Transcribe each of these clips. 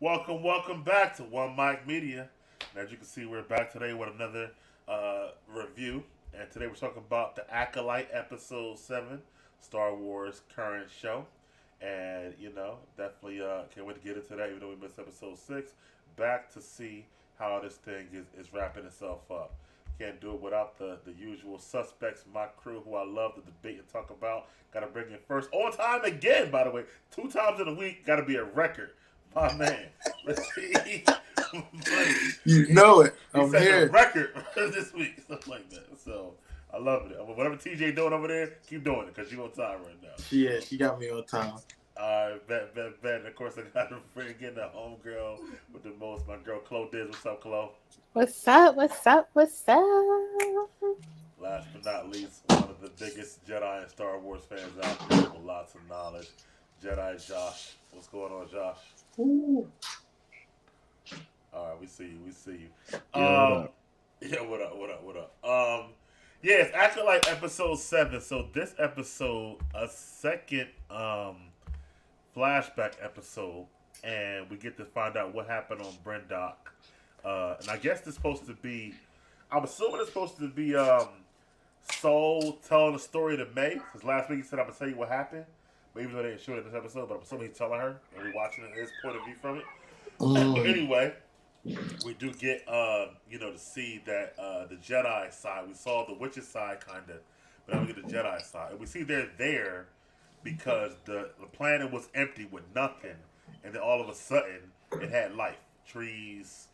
Welcome back to One Mic Media. And as you can see, we're back today with another review. And today we're talking about the Acolyte Episode 7, Star Wars current show. And, definitely can't wait to get into that, even though we missed Episode 6. Back to see how this thing is wrapping itself up. Can't do it without the usual suspects, my crew, who I love to debate and talk about. Got to bring in first on time again, by the way. 2 times in a week, got to be a record. My man, let's see. You know it. He I'm set the here. record this week, stuff like that. So I love it. Whatever TJ doing over there, keep doing it because you on time right now. Yeah, she got me on time. Bet. And of course, I got to bring in the homegirl with the most, my girl, Chloe Diz. What's up, Chloe? What's up? Last but not least, one of the biggest Jedi and Star Wars fans out there with lots of knowledge, Jedi Josh. What's going on, Josh? Ooh. All right, we see you. Yeah, what up? What up? Yeah, it's Acolyte episode 7. So this episode, a second flashback episode, and we get to find out what happened on Brendock. And I guess it's supposed to be, I'm assuming it's supposed to be Soul telling the story to May. Because last week he said, I'm going to tell you what happened. But even though they didn't show it in this episode, but I'm assuming he's telling her, and we're watching his point of view from it. But anyway, we do get, to see that the Jedi side, we saw the witch's side kind of, but now we get the Jedi side. And we see they're there because the planet was empty with nothing, and then all of a sudden it had life. Trees,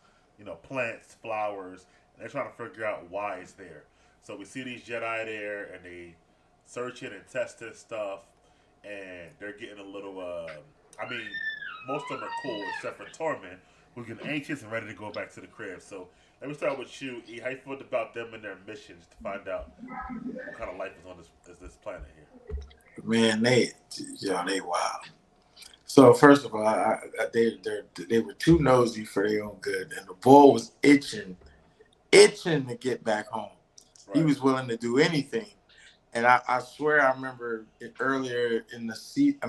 plants, flowers, and they're trying to figure out why it's there. So we see these Jedi there, and they searching and testing stuff, and they're getting a little, most of them are cool except for Torment, who's getting anxious and ready to go back to the crib. So let me start with you, E. How you feel about them and their missions to find out what kind of life is on this planet here? Man, they wild. So first of all, they were too nosy for their own good, and the boy was itching to get back home. Right. He was willing to do anything. And I swear I remember earlier in the season,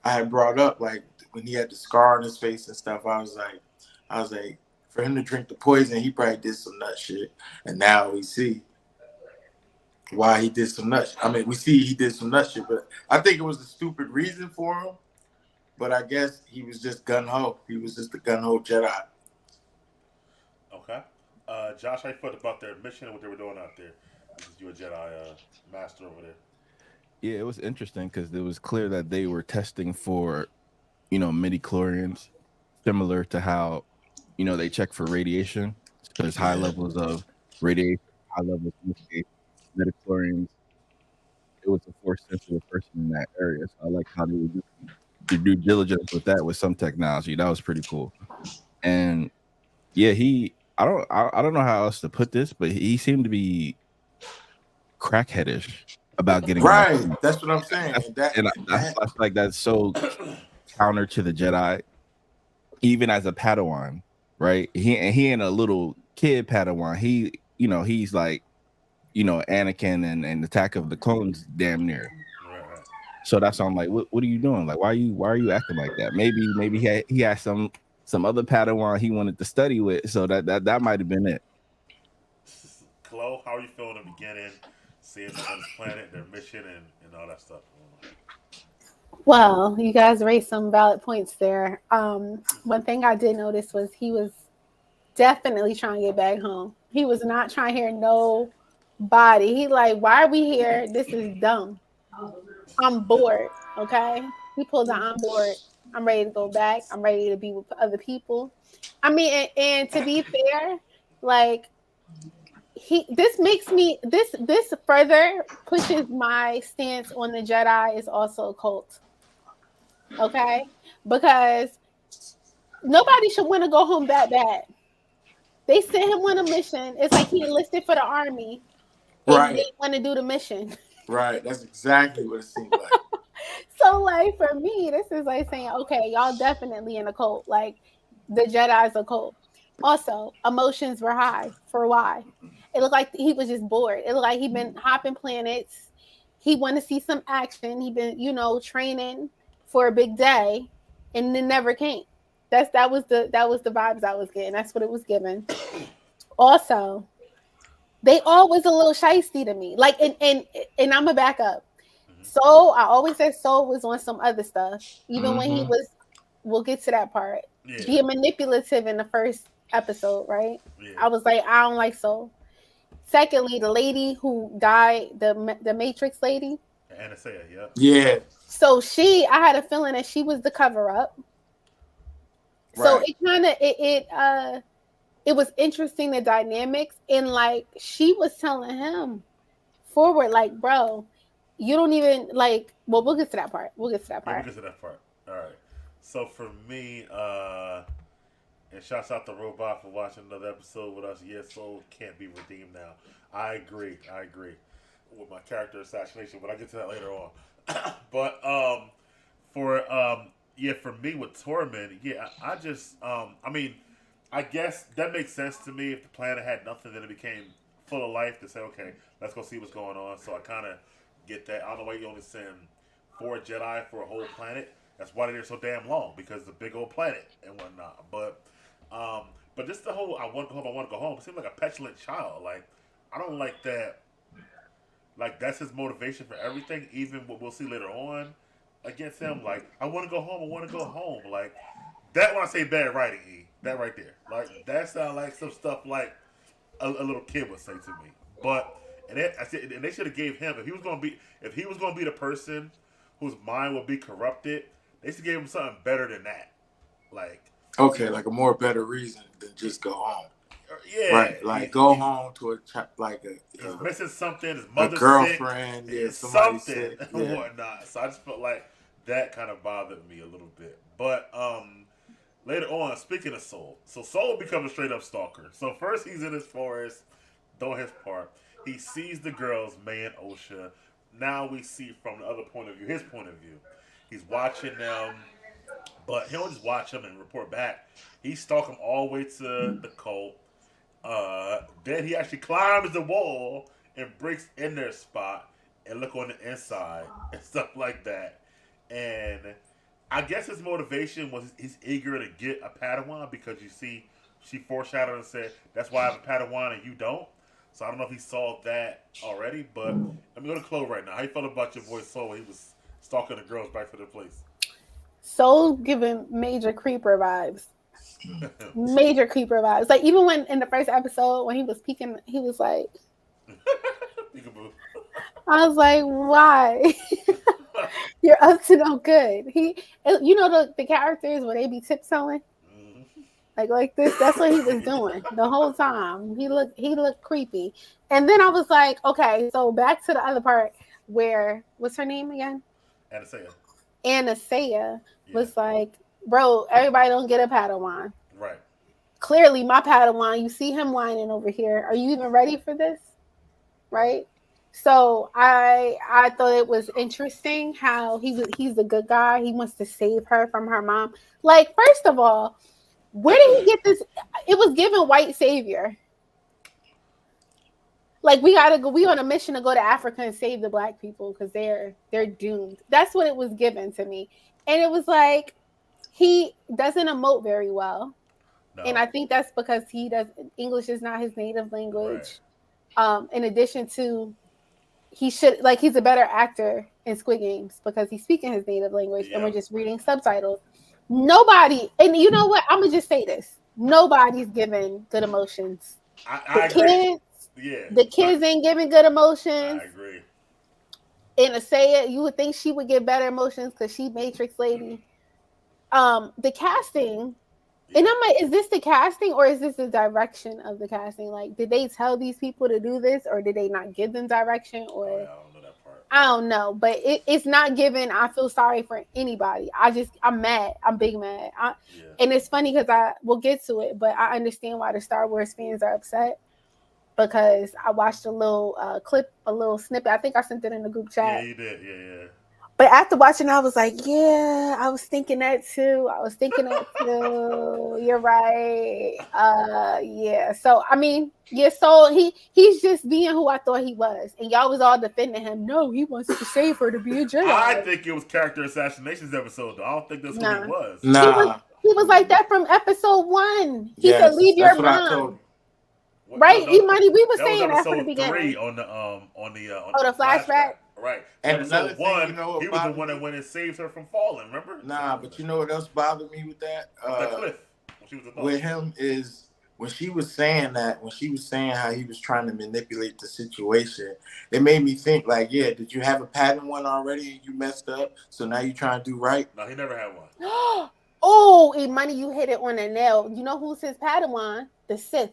I had brought up like when he had the scar on his face and stuff. I was like, for him to drink the poison, he probably did some nut shit. And now we see why he did some nut. We see he did some nut shit, but I think it was a stupid reason for him. But I guess he was just gun ho. He was just a gun ho Jedi. Okay, Josh, how you felt about their mission and what they were doing out there? You a Jedi master over there. Yeah, it was interesting because it was clear that they were testing for, midi-chlorians, similar to how, they check for radiation. So there's high levels of radiation, high levels of midi-chlorians. It was a force sensitive person in that area. So I like how they would do due diligence with that with some technology. That was pretty cool. And yeah, I don't know how else to put this, but he seemed to be crackheadish about getting right. That's what I'm saying. That's so counter to the Jedi, even as a Padawan, right? He ain't a little kid Padawan. He's like, Anakin and Attack of the Clones, damn near. Right. So that's why I'm like, what are you doing? Like, why are you acting like that? Maybe he had some other Padawan he wanted to study with, so that might have been it. Chloe, how are you feeling in the beginning? Seeing them on this planet, their mission, and all that stuff. Well, you guys raised some valid points there. One thing I did notice was he was definitely trying to get back home. He was not trying to hear nobody. He like, why are we here? This is dumb. I'm bored. Okay. He pulled out, I'm bored. I'm ready to go back. I'm ready to be with other people. And to be fair, like, this further pushes my stance on the Jedi is also a cult. Okay? Because nobody should want to go home that bad. They sent him on a mission. It's like he enlisted for the army and right. He didn't want to do the mission. Right. That's exactly what it seemed like. So like for me, this is like saying, okay, y'all definitely in a cult. Like the Jedi's a cult. Also, emotions were high. For why? It looked like he was just bored. It looked like he'd been hopping planets. He wanted to see some action. He'd been, training for a big day. and it never came. That was the vibes I was getting. That's what it was given. Also, they always a little shisty to me. Like, and I'm a back up. Mm-hmm. Soul, I always said Soul was on some other stuff. Even when he Mm-hmm. was, we'll get to that part. Yeah, Being manipulative in the first episode, right? yeah. I was like, I don't like Soul. Secondly, the lady who died, the Matrix lady. Anastasia, yep. Yeah. So I had a feeling that she was the cover up. So Right. it kind of it was interesting, the dynamics, and like she was telling him forward, like, bro, you don't even like. Well, we'll get to that part. We'll get to that Yeah, we'll part. get to that part. All right. So for me, and shouts out to Robot for watching another episode with us. Yes, Soul can't be redeemed now. I agree. I agree with my character assassination, but I get to that later on. But for yeah, for me with Torment, yeah, I just I mean, I guess that makes sense to me. If the planet had nothing, then it became full of life. To say, okay, let's go see what's going on. So I kind of get that. I don't know why you only send 4 Jedi for a whole planet. That's why they're so damn long, because it's a big old planet and whatnot. Um, but just the whole I want to go home, I want to go home. It seems like a petulant child. Like I don't like that. Like that's his motivation for everything. Even what we'll see later on against him. Like I want to go home. I want to go home. Like that when I say bad writing, that right there. Like that sounds like some stuff like a little kid would say to me. But I said, and they should have gave him if he was gonna be the person whose mind would be corrupted. They should give him something better than that. Like Okay, like a more better reason than just go home. yeah, Right, like go home to he's missing something. His a mother's girlfriend, sick. yeah, It's somebody something sick, and yeah. whatnot. So I just felt like that kind of bothered me a little bit. But later on, speaking of Soul, so Soul becomes a straight up stalker. So first he's in his forest, doing his part. He sees the girls, May and Osha. Now we see from the other point of view, his point of view. He's watching them, but he don't just watch them and report back. He stalk them all the way to the cult. Then he actually climbs the wall and breaks in their spot and look on the inside and stuff like that. And I guess his motivation was he's eager to get a Padawan because you see, she foreshadowed and said, "That's why I have a Padawan and you don't." So I don't know if he saw that already, but let me go to Chloe right now. How you felt about your boy Soul when he was stalking the girls back to their place? Soul giving major creeper vibes. Major creeper vibes. Like even when in the first episode when he was peeking, he was like, Peekaboo. I was like, why? You're up to no good. You know the characters where they be tiptoeing like this. That's what he was doing the whole time. He looked creepy. And then I was like, okay, so back to the other part where what's her name again? Anastasia. Anastasia Yeah. was like, bro, everybody don't get a Padawan. Right. Clearly, my Padawan. You see him whining over here. Are you even ready for this? Right. So I thought it was interesting how he's a good guy. He wants to save her from her mom. Like, first of all, where did he get this? It was given white savior. Like we gotta go. We on a mission to go to Africa and save the black people because they're doomed. That's what it was given to me, and it was like he doesn't emote very well, and No. I think that's because English is not his native Right. language. In addition to he's a better actor in Squid Games because he's speaking his native language and we're Yep. just reading subtitles. Nobody, and you know what? I'm gonna just say this: nobody's giving good emotions. The I agree. kids, Yeah. the kids ain't giving good emotions. I agree. And to say it, you would think she would get better emotions because she Matrix lady. The casting, Yeah. and I'm like, is this the casting or is this the direction of the casting? Like, did they tell these people to do this or did they not give them direction? Oh Or yeah, I don't know that part. I don't know, but it's not given. I feel sorry for anybody. I'm mad. I'm big mad. Yeah. And it's funny because we'll get to it, but I understand why the Star Wars fans are upset because I watched a little clip, a little snippet. I think I sent it in the group Yeah, chat. you did. Yeah, yeah. But after watching, I was like, yeah, I was thinking that too. You're right. Yeah. So I mean, yeah. So he's just being who I thought he was, and y'all was all defending him. No, he wants to save her to be a Jedi. I think it was character assassinations episode. Though I don't think that's who he was. Nah. He was like that from episode 1. He said, Yes, "Leave that's your what I told mom." him. Right, No, Imani, we were that was saying that from the episode beginning. 3 on the the flashback. Right. And Episode another thing, 1, you know what he was the bothered one that me? went and saved her from falling. Remember? Nah, but you know what else bothered me with that? The cliff. When she was a With him is when she was saying how he was trying to manipulate the situation, it made me think like, yeah, did you have a pattern one already and you messed up? So now you trying to do right? No, he never had one. Oh, Imani, you hit it on the nail. You know who's his Padawan? The Sith.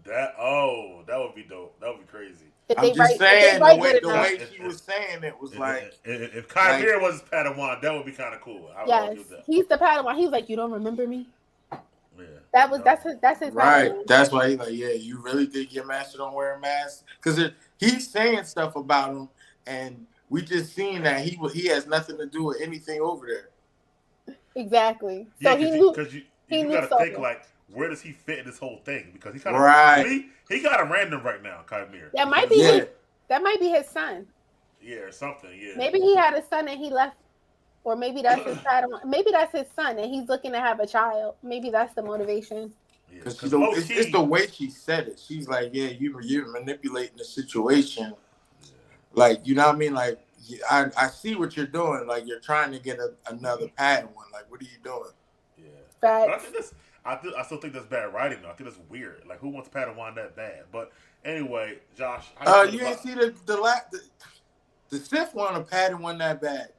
That would be dope. That would be crazy. I'm just saying the way she was saying it was like if Kyber was Padawan, that would be kind of cool. Yes, he's the Padawan. He was like, "You don't remember me?" Yeah, that's his right. Padawan. That's why he's like, yeah, you really think your master don't wear a mask? Because he's saying stuff about him, and we just seen that he has nothing to do with anything over there. Exactly. Yeah, so he knew. Because you got to think like, where does he fit in this whole thing? Because he's kind of he got a random right now, Kyber. That might be his son. Yeah, or something. Yeah. Maybe he had a son and he left, or maybe that's his Padawan. Maybe that's his son and he's looking to have a child. Maybe that's the motivation. Because it's the way she said it. She's like, yeah, you're manipulating the situation. Yeah. Like, you know what I mean? Like, I see what you're doing. Like, you're trying to get another Padawan. Like, what are you doing? Yeah. But I think I still think that's bad writing though. I think that's weird. Like, who wants Padawan that bad? But anyway, Josh, you ain't see the Sith want a Padawan that bad.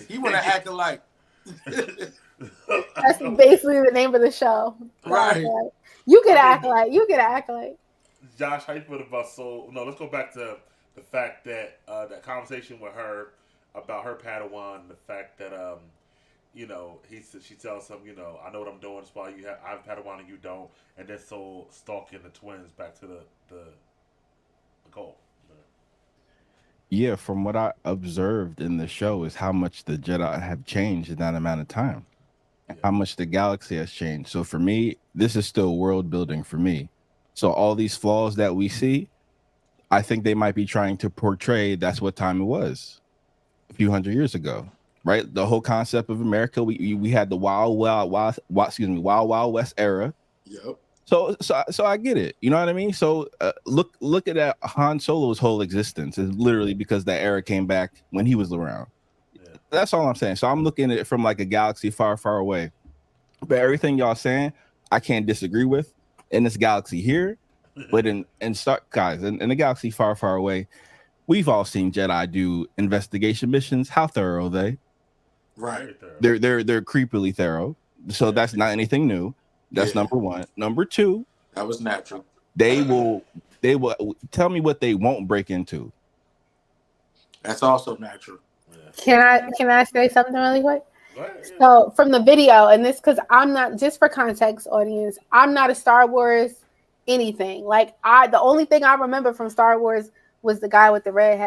He want to Acolyte. That's basically the name of the show. Right. You get Acolyte. You get Acolyte. Josh, how you feel about let's go back to the fact that that conversation with her about her Padawan, the fact that she tells him, I know what I'm doing. That's why I have Padawan and you don't, and then stalking the twins back to the goal. Yeah, from what I observed in the show is how much the Jedi have changed in that amount of time. Yeah. How much the galaxy has changed. So for me, this is still world building for me. So all these flaws that we see, I think they might be trying to portray that's what time it was a few hundred years ago. Right, the whole concept of America, we had the Wild Wild West era. Yep. So I get it. You know what I mean? So look at that Han Solo's whole existence is literally because that era came back when he was around. Yeah. That's all I'm saying. So I'm looking at it from like a galaxy far, far away. But everything y'all saying, I can't disagree with in this galaxy here. But in the galaxy far, far away, we've all seen Jedi do investigation missions. How thorough are they? Right. They're creepily thorough. So that's not anything new. That's number one. Number two, that was natural. They will tell me what they won't break into. That's also natural. Yeah. Can I say something really quick? So from the video, and this because I'm not, just for context, audience, I'm not a Star Wars anything. Like the only thing I remember from Star Wars was the guy with the red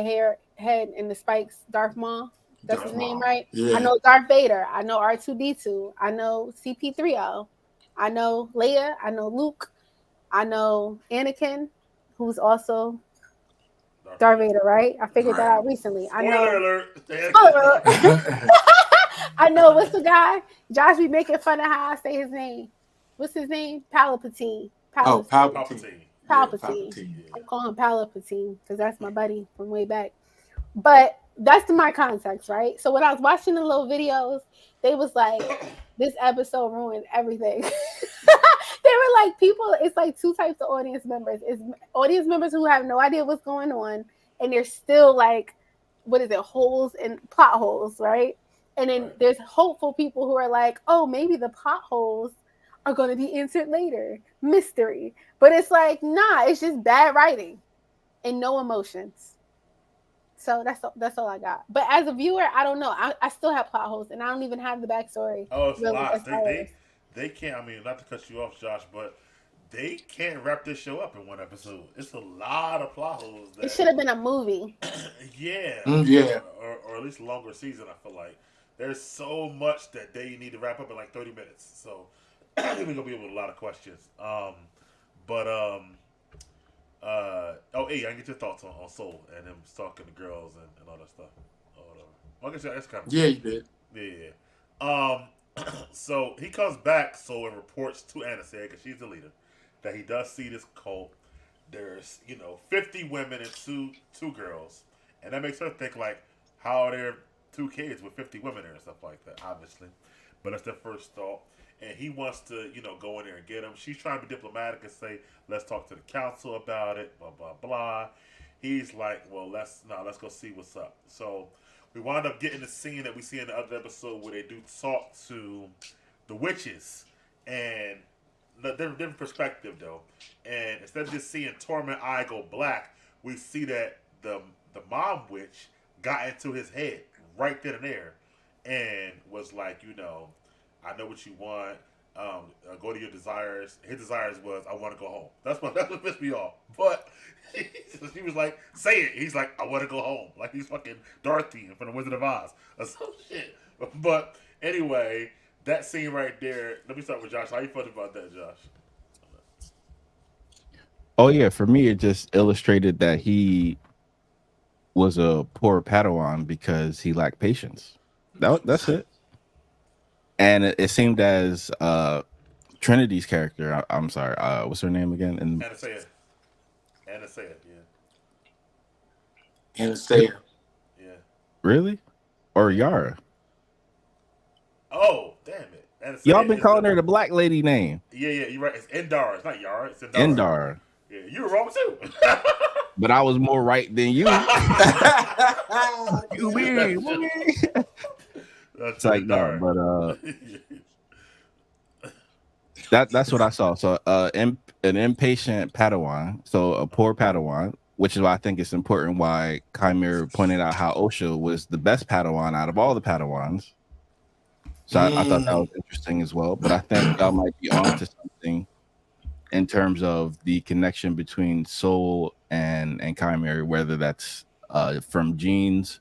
hair head and the spikes, Darth Maul. That's his name, right? Yeah. I know Darth Vader. I know R2-D2. I know CP3O. I know Leia. I know Luke. I know Anakin, who's also Darth Vader, right? I figured that out recently. Spoiler alert. I know, what's the guy? Josh be making fun of how I say his name. What's his name? Palpatine. Palpatine. Palpatine. I'm calling him Palpatine because that's my buddy from way back. But that's my context, right? So when I was watching the little videos, they was like, this episode ruined everything. They were like, people, it's like two types of audience members. It's audience members who have no idea what's going on, and they're still like, what is it, holes and plot holes, right? And then there's hopeful people who are like, oh, maybe the plot holes are going to be answered later. Mystery. But it's like, nah, it's just bad writing and no emotions. So that's all I got. But as a viewer, I don't know. I still have plot holes, and I don't even have the backstory. Oh, it's really lots. They can't. I mean, not to cut you off, Josh, but they can't wrap this show up in one episode. It's a lot of plot holes. It should have been a movie. Yeah, Yeah. or at least a longer season. I feel like there's so much that they need to wrap up in like 30 minutes. So I think we're gonna be able with a lot of questions. But oh, hey, I can get your thoughts on Soul and him stalking the girls and all that stuff. Or whatever. Well, I guess that's kind of Yeah, you did. yeah. So he comes back, so and reports to Anastasia, because she's the leader, that he does see this cult. There's 50 women and two girls, and that makes her think like, how are there 2 kids with 50 women there and stuff like that? Obviously, but that's their first thought. And he wants to go in there and get them. She's trying to be diplomatic and say, let's talk to the council about it. Blah blah blah. He's like, well, let's go see what's up. So we wind up getting the scene that we see in the other episode where they do talk to the witches, and different perspective though. And instead of just seeing Torment Eye go black, we see that the mom witch got into his head right then and there, and was like, I know what you want. Go to your desires. His desires was, I want to go home. That's what pissed me off. But he was like, say it. He's like, I want to go home. Like he's fucking Dorothy from the Wizard of Oz or some shit. But anyway, that scene right there. Let me start with Josh. How you felt about that, Josh? Oh yeah, for me it just illustrated that he was a poor Padawan because he lacked patience. That's it. And it seemed as Trinity's character. I'm sorry. What's her name again? Anastasia, Anastasia. yeah. Really? Or Yara? Oh, damn it. Anastasia Y'all been calling her the black lady name. Yeah, you're right. It's Endar. It's not Yara. It's Endar. Endar. Yeah, you were wrong too. But I was more right than you. You weird. It's like no, but that's what I saw. So an impatient Padawan, so a poor Padawan, which is why I think it's important why Chimera pointed out how Osha was the best Padawan out of all the Padawans. So I thought that was interesting as well. But I think y'all might be onto something in terms of the connection between Soul and Chimera, whether that's from genes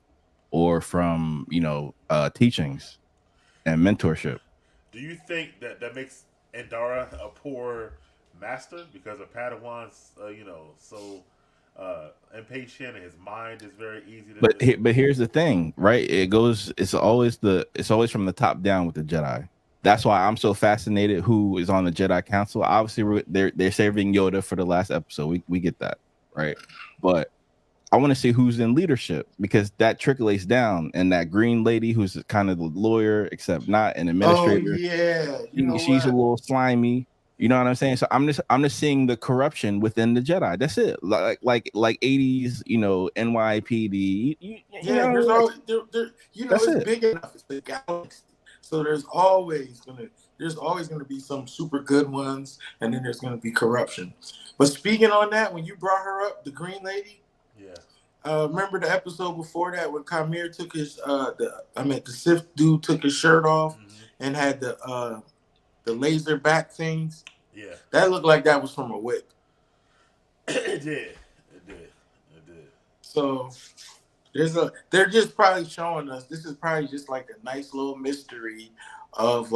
or from teachings and mentorship. Do you think that makes Endara a poor master because of Padawan's so impatient and his mind is very easy to But here's the thing, right? It's always from the top down with the Jedi. That's why I'm so fascinated who is on the Jedi Council. Obviously they're saving Yoda for the last episode. We get that, right? But I want to see who's in leadership because that trickles down, and that green lady who's kind of the lawyer, except not an administrator. Oh yeah, she's a little slimy. You know what I'm saying? So I'm just seeing the corruption within the Jedi. That's it. Like 80s, NYPD. There's always that's it's it. big enough. It's the galaxy, so there's always gonna be some super good ones, and then there's gonna be corruption. But speaking on that, when you brought her up, the green lady. Yeah. Remember the episode before that when Chimera took his the Sith dude took his shirt off and had the laser back things? Yeah. That looked like that was from a whip. It did. So they're just probably showing us this is probably just like a nice little mystery of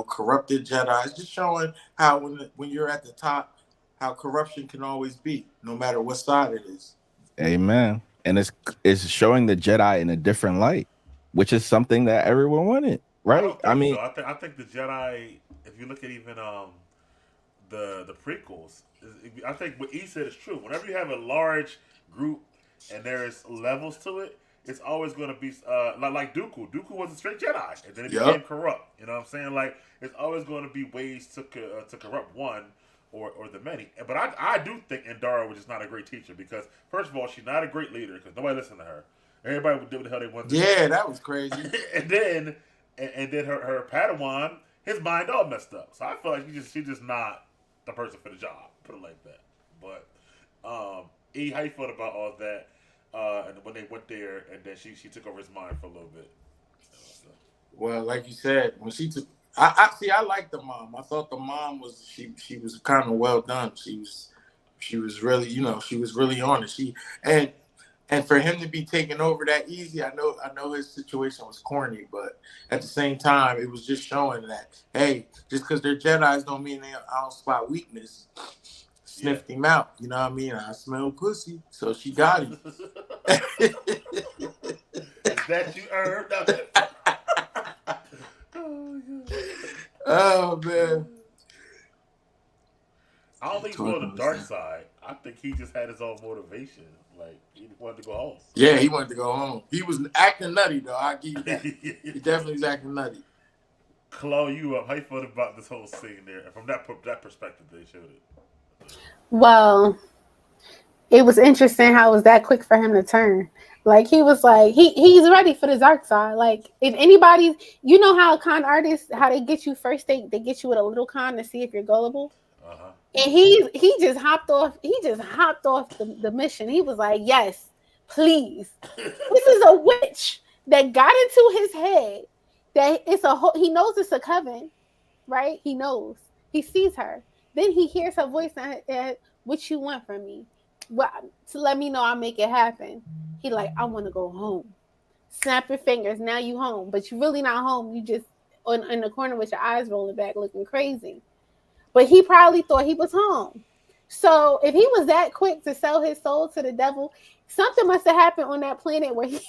corrupted Jedi. It's just showing how when you're at the top, how corruption can always be, no matter what side it is. Amen. And it's showing the Jedi in a different light, which is something that everyone wanted, right? I mean, so. I think the Jedi, if you look at even the prequels, I think what E said is true. Whenever you have a large group and there's levels to it, it's always going to be like Dooku. Dooku was a straight Jedi, and then it became corrupt. You know what I'm saying? Like it's always going to be ways to corrupt one. Or the many, but I do think Endara was just not a great teacher because first of all she's not a great leader because nobody listened to her. Everybody would do what the hell they wanted. Yeah, that was crazy. and then her Padawan, his mind all messed up. So I feel like she's just not the person for the job. Put it like that. But E, how you felt about all that? And when they went there, and then she took over his mind for a little bit. Well, like you said, when she took, I see. I like the mom. I thought the mom was she was kind of well done. She was really, she was really on it. And for him to be taken over that easy, I know his situation was corny, but at the same time, it was just showing that, hey, just because they're Jedi's don't mean I don't spot weakness. Sniffed him out, you know what I mean? I smell pussy, so she got him. Is that you earned? Oh man. I don't think he's going to the dark side. I think he just had his own motivation. Like, he wanted to go home. Yeah, he wanted to go home. He was acting nutty, though. I'll give you that. He definitely was acting nutty. Chloe, you up? How you felt about this whole scene there? And from that perspective, they showed it. Well, it was interesting how it was that quick for him to turn. Like, he was like, he's ready for the dark side. Like, if anybody, you know how con artists, how they get you first, they get you with a little con to see if you're gullible. Uh-huh. And he just hopped off. He just hopped off the mission. He was like, "Yes, please." This is a witch that got into his head that it's he knows it's a coven, right? He knows. He sees her. Then he hears her voice and what you want from me? Well, to let me know I'll make it happen. He like, I want to go home. Snap your fingers. Now you home, but you really not home. You just in the corner with your eyes rolling back, looking crazy. But he probably thought he was home. So if he was that quick to sell his soul to the devil, something must have happened on that planet where he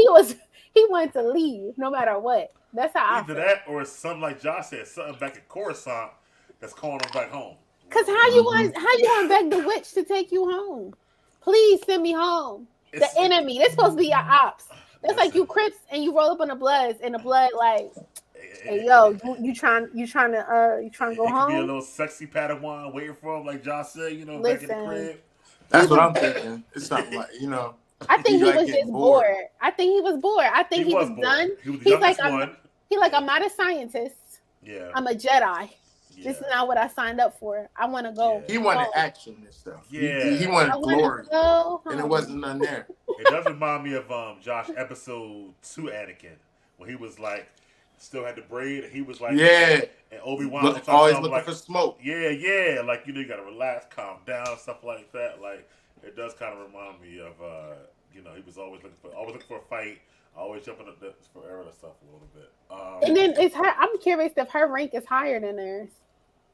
wanted to leave no matter what. That's how either that or it's something like Josh said, something back at Coruscant that's calling him back home. Cause how you want beg the witch to take you home? Please send me home. The enemy. They're supposed to be your ops. That's like you Crips and you roll up on the Bloods and the Blood like, hey yo, you trying to go home? Be a little sexy Padawan waiting for him, like Josh said, back in the crib. That's what I'm thinking. It's something like, I think he was just bored. I think he was bored. I think he was done. He's like, I'm not a scientist. Yeah. I'm a Jedi. Yeah. This is not what I signed up for. I want to go. He wanted action and stuff. Yeah. He wanted glory. And it wasn't none there. It does remind me of Josh episode 2 Anakin, when he was like, still had the braid, and he was like, yeah, and Obi-Wan always looking for smoke. Yeah, like you gotta relax, calm down, stuff like that. Like it does kind of remind me of he was always looking for a fight, always jumping up for error and stuff a little bit. And then it's her. I'm curious if her rank is higher than theirs.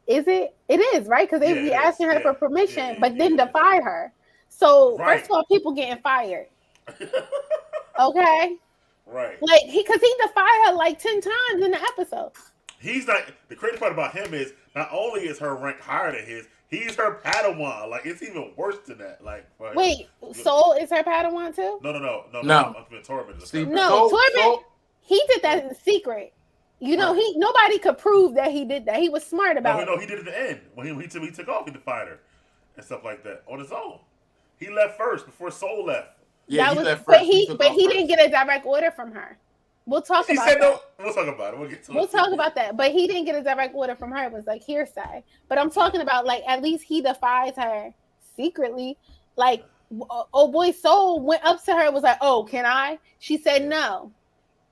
Is it? It is, right? Because they be asking her for permission, but then defy her. So first of all, people getting fired. Okay. Right. Like because he defied her like 10 times in the episode. He's like, the crazy part about him is not only is her rank higher than his, he's her Padawan. Like it's even worse than that. Like wait, Soul is her Padawan too? No. See, Torment. He did that in secret. Nobody could prove that he did that. He was smart about it. No, he did it at the end when he took off in the fighter and stuff like that on his own. He left first before Soul left. Yeah, he left first. But he didn't get a direct order from her. We'll talk about that. No, we'll talk about it. We'll talk about that. But he didn't get a direct order from her. It was like hearsay. But I'm talking about like at least he defies her secretly. Like oh boy, Soul went up to her and was like, "Oh, can I?" She said no,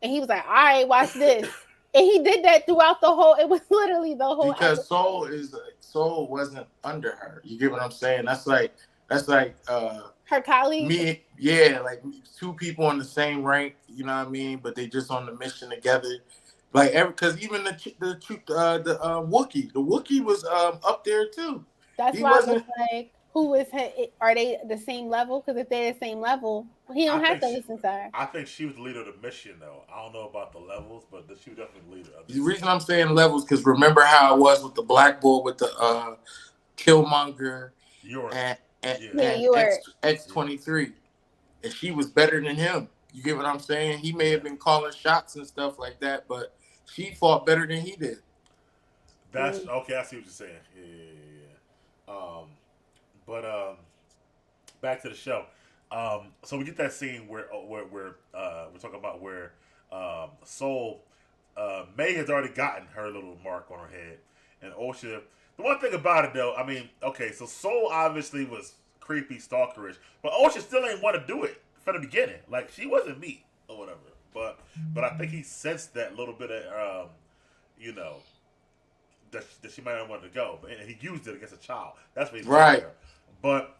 and he was like, "All right, watch this." And he did that throughout the whole. It was literally the whole. Because episode. Soul wasn't under her. You get what I'm saying? That's like her colleague. Like 2 people on the same rank. You know what I mean? But they just on the mission together. Like because even the Wookiee, the Wookiee was up there too. That's why I was like, who is her? Are they the same level? Because if they're the same level, he don't have to listen to her. I think she was the leader of the mission, though. I don't know about the levels, but she was definitely the leader of the reason I'm saying levels because remember how it was with the Black Bull with the Killmonger and X-23, and she was better than him. You get what I'm saying? He may have been calling shots and stuff like that, but she fought better than he did. That's okay. I see what you're saying. Yeah. But back to the show. So we get that scene where we're talking about where Soul May has already gotten her little mark on her head, and Osha. The one thing about it though, I mean, okay, so Soul obviously was creepy, stalkerish, but Osha still ain't want to do it from the beginning. Like she wasn't me or whatever. But I think he sensed that little bit of you know, that she might not want to go, and he used it against a child. That's what he's Right. there. But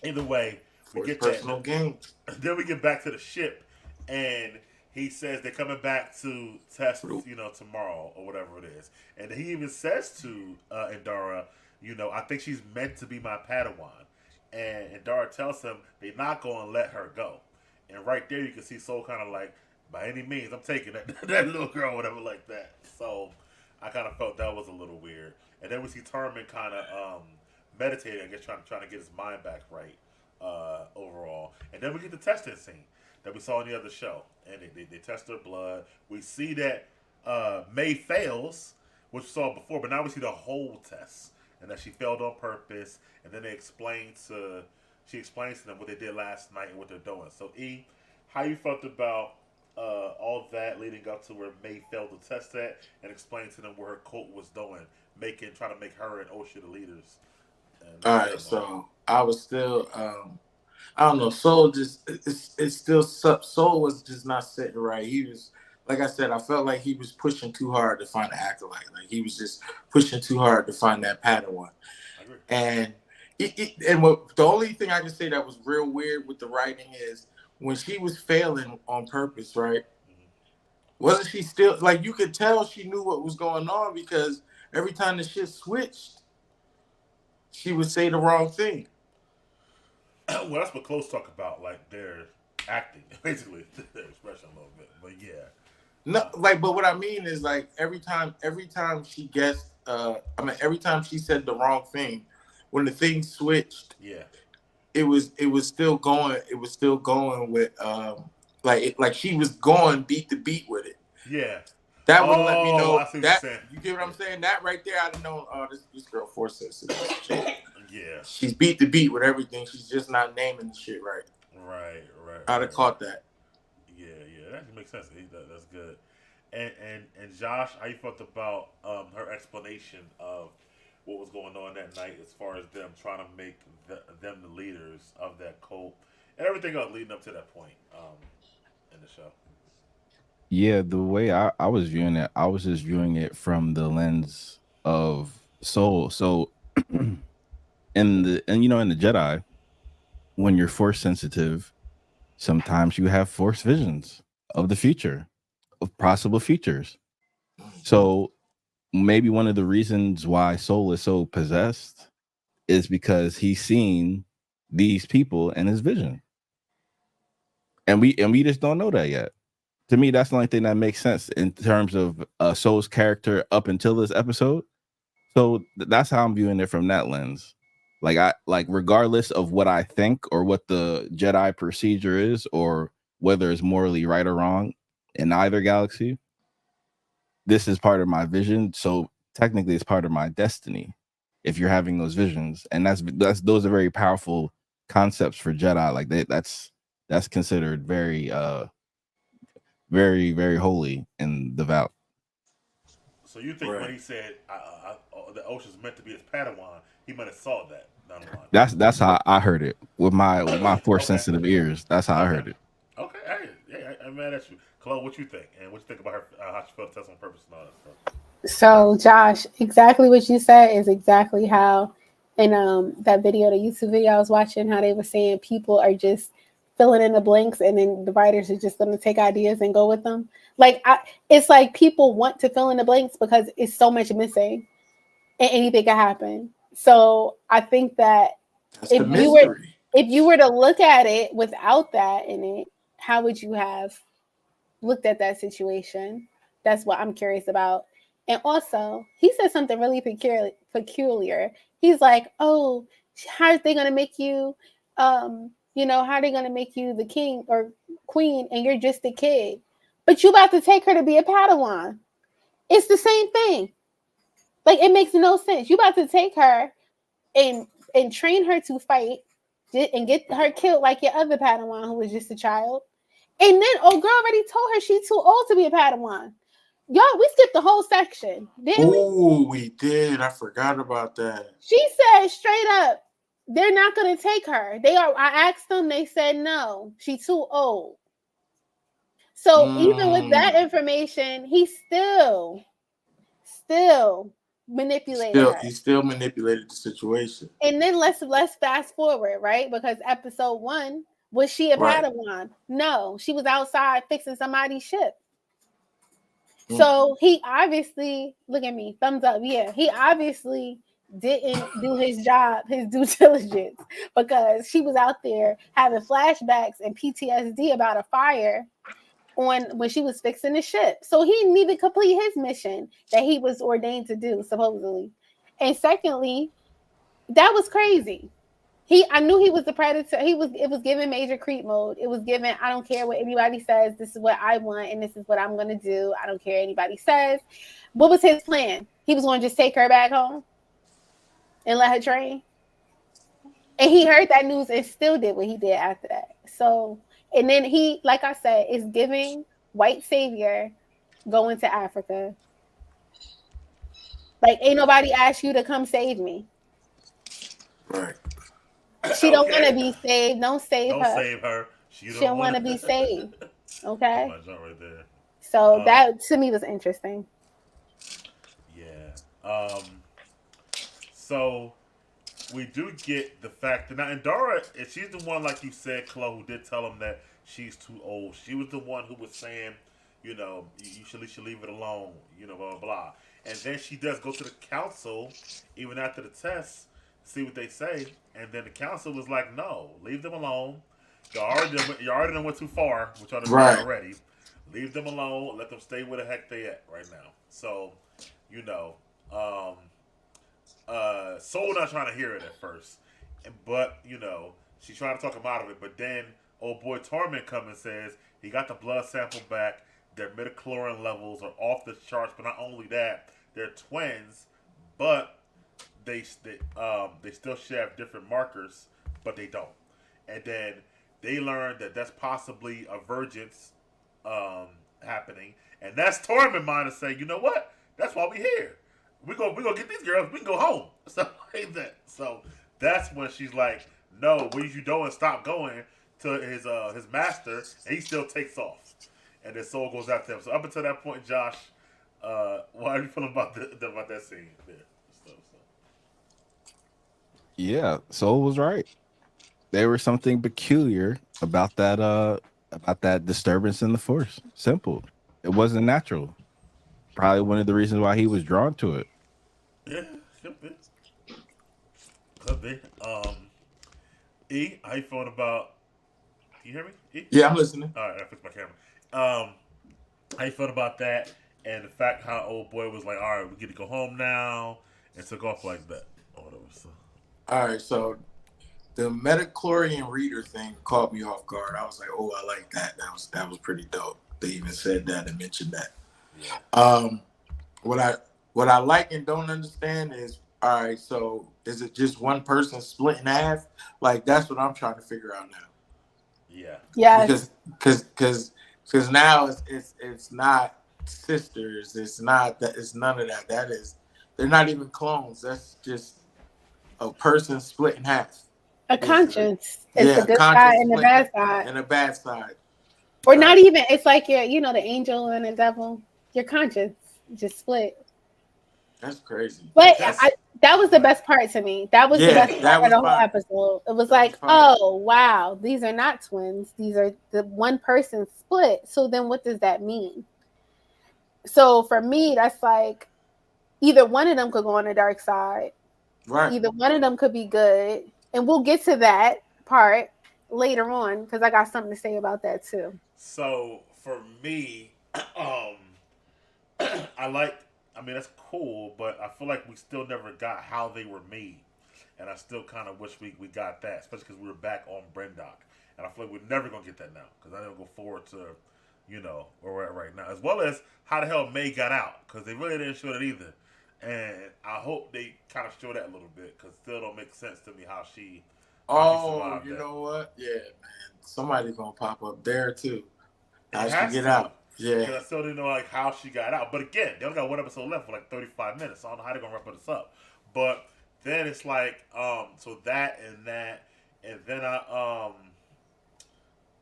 either way, we For his get personal that. gain. Then we get back to the ship, and he says they're coming back to test, tomorrow or whatever it is. And he even says to Indara, I think she's meant to be my Padawan. And Indara tells him they're not going to let her go. And right there, you can see Soul kind of like, by any means, I'm taking that little girl, whatever, like that. So I kind of felt that was a little weird. And then we see Turman kind of meditating, I guess, trying to get his mind back right overall. And then we get the testing scene that we saw in the other show. And they test her blood. We see that May fails, which we saw before, but now we see the whole test. And that she failed on purpose. And then she explains to them what they did last night and what they're doing. So, E, how you felt about all that leading up to where May failed to test that and explain to them what her cult was doing, trying to make her and Osha the leaders. All right, so I was still, I don't know, Soul just, it's still, Soul was just not sitting right. He was, like I said, I felt like he was pushing too hard to find an Acolyte. Like he was just pushing too hard to find that Padawan. I agree. And the only thing I can say that was real weird with the writing is when she was failing on purpose, right? Mm-hmm. Wasn't she still, like, you could tell she knew what was going on because every time the shit switched, she would say the wrong thing. Well, that's what Close talk about, like their acting, basically, their expression a little bit. But yeah. No, but what I mean is, like, every time she guessed, every time she said the wrong thing, when the thing switched, yeah, it was still going. It was still going with, like she was going beat to beat with it. Yeah, that would let me know that. You get what I'm saying? That right there, I'd know. Oh, this girl force sensitive. Yeah, she's beat to beat with everything. She's just not naming the shit right. Right. I'd have caught that. Yeah, that makes sense. That's good. And Josh, how you felt about her explanation of what was going on that night as far as them trying to make them the leaders of that cult and everything else leading up to that point in the show? Yeah, the way I was viewing it, I was just viewing it from the lens of Soul. So in the Jedi, when you're force sensitive, sometimes you have force visions of the future, of possible futures. So maybe one of the reasons why Soul is so possessed is because he's seen these people in his vision. And we just don't know that yet. To me, that's the only thing that makes sense in terms of Soul's character up until this episode. So that's how I'm viewing it from that lens. Like regardless of what I think or what the Jedi procedure is, or whether it's morally right or wrong in either galaxy, this is part of my vision. So technically, it's part of my destiny. If you're having those visions, and those are very powerful concepts for Jedi. Like that's considered very very, very holy and devout. So you think when he said the Osha's meant to be his Padawan, he might have saw that down the line? That's how I heard it with my force sensitive ears. That's how I heard it. Okay, I'm mad at you, Chloe. What you think, and what you think about her? How she felt test on purpose and all that stuff. So, Josh, exactly what you said is exactly how in that video, the YouTube video I was watching, how they were saying people are just filling in the blanks, and then the writers are just going to take ideas and go with them. Like, it's like people want to fill in the blanks because it's so much missing, and anything can happen. So, I think that if you were to look at it without that in it, how would you have looked at that situation? That's what I'm curious about. And also, he said something really peculiar. He's like, "Oh, how are they going to make you? How are they going to make you the king or queen, and you're just a kid? But you about to take her to be a Padawan. It's the same thing. Like, it makes no sense. You about to take her and train her to fight and get her killed like your other Padawan who was just a child. And then old girl already told her she's too old to be a Padawan. Y'all, we skipped the whole section, didn't we? Oh, we did. I forgot about that. She said straight up, they're not going to take her. I asked them, they said no. She's too old. So even with that information, he still manipulated her. He still manipulated the situation. And then let's fast forward, right? Because episode 1, was she a Right. Padawan? No, she was outside fixing somebody's ship. So he obviously, look at me, thumbs up. Yeah, he obviously didn't do his job, his due diligence, because she was out there having flashbacks and PTSD about a fire when she was fixing the ship. So he didn't even complete his mission that he was ordained to do, supposedly. And secondly, that was crazy. I knew he was the predator. It was given major creep mode. It was given, I don't care what anybody says. This is what I want, and this is what I'm gonna do. I don't care what anybody says. What was his plan? He was gonna just take her back home and let her train. And he heard that news and still did what he did after that. So, and then he, like I said, is giving white savior going to Africa. Like, ain't nobody asked you to come save me. Right. She don't want to be saved. Don't save her. Don't save her. She don't want to be saved. Okay. My jump right there. So that to me was interesting. Yeah. So we do get the fact that now Indara, she's the one, like you said, Chloe, who did tell him that she's too old. She was the one who was saying, you know, you should leave it alone, you know, blah, blah, blah. And then she does go to the council, even after the test, see what they say. And then the council was like, no, leave them alone. You already went too far, which are right. Already. Leave them alone. Let them stay where the heck they at right now. So, you know, Soul not trying to hear it at first. But, you know, she's trying to talk him out of it. But then old boy Torment comes and says he got the blood sample back. Their midichlorian levels are off the charts. But not only that, they're twins. But they still share different markers, but they don't. And then they learn that that's possibly a vergence happening. And that's Torment mind to say, you know what? That's why we here. We're gonna get these girls. We can go home. So like that. So that's when she's like, no, where you doing? Stop going to his master, and he still takes off. And then Soul goes after him. So up until that point, Josh, how are you feeling about that scene there? Yeah, Soul was right. There was something peculiar about that disturbance in the force. Simple. It wasn't natural. Probably one of the reasons why he was drawn to it. Yeah, could be. Could be. E, how you feeling about? Can you hear me? E? Yeah, I'm listening. All right, I fixed my camera. How you feeling about that? And the fact how old boy was like, all right, we get to go home now, and took off like that or whatever. So. All right, so the metachlorian reader thing caught me off guard. I was like, oh, I like that. That was pretty dope. They even said that and mentioned that. Yeah. What I like and don't understand is, all right, so is it just one person split in half? Like, that's what I'm trying to figure out now. Yeah. Yes. Because now it's not sisters. It's not that. It's none of that. That is, they're not even clones. That's just a person split in half. A conscience. It's the good side and the bad side. And the bad side. Or not even, it's like the angel and the devil. Your conscience just split. That's crazy. But that was the best part to me. That was the best part of the whole episode. It was like, oh, wow, these are not twins. These are the one person split. So then what does that mean? So for me, that's like either one of them could go on the dark side. Right. Either one of them could be good. And we'll get to that part later on because I got something to say about that too. So for me, that's cool, but I feel like we still never got how they were made. And I still kind of wish we got that, especially because we were back on Brendock. And I feel like we're never going to get that now because I don't go forward to, where we're at right now. As well as how the hell May got out because they really didn't show that either. And I hope they kind of show that a little bit because it still don't make sense to me how she survived that. Know what? Yeah, man. Somebody's going to pop up there too. How she get out? Yeah. Because I still didn't know how she got out. But again, they only got one episode left for like 35 minutes. So I don't know how they're going to wrap this up. But then it's like, so that. And then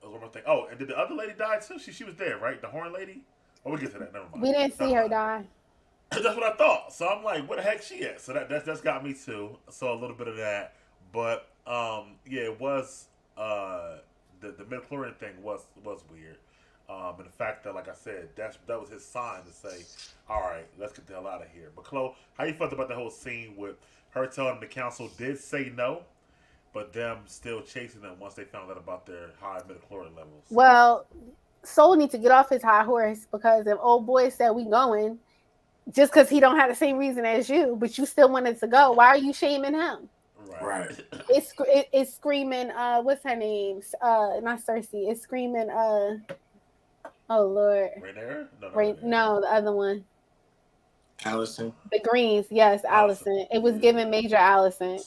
was one more thing. Oh, and did the other lady die too? She was there, right? The horn lady. Oh, we get to that. Never mind. We didn't see her die. That's what I thought. So I'm like, where the heck she at? So that's got me too. So a little bit of that, but yeah, it was the midichlorian thing was weird. And the fact that, like I said, that was his sign to say, all right, let's get the hell out of here. But Chloe, how you felt about the whole scene with her telling the council did say no, but them still chasing them once they found out about their high midichlorian levels? Well, Soul needs to get off his high horse, because if old boy said we going, just because he don't have the same reason as you, but you still wanted to go, why are you shaming him? Right. It's screaming. What's her name? Not Cersei. It's screaming. Oh Lord. Rhaenyra? No, the other one. Allison. The Greens. Yes, Allison. It was giving Major Allison.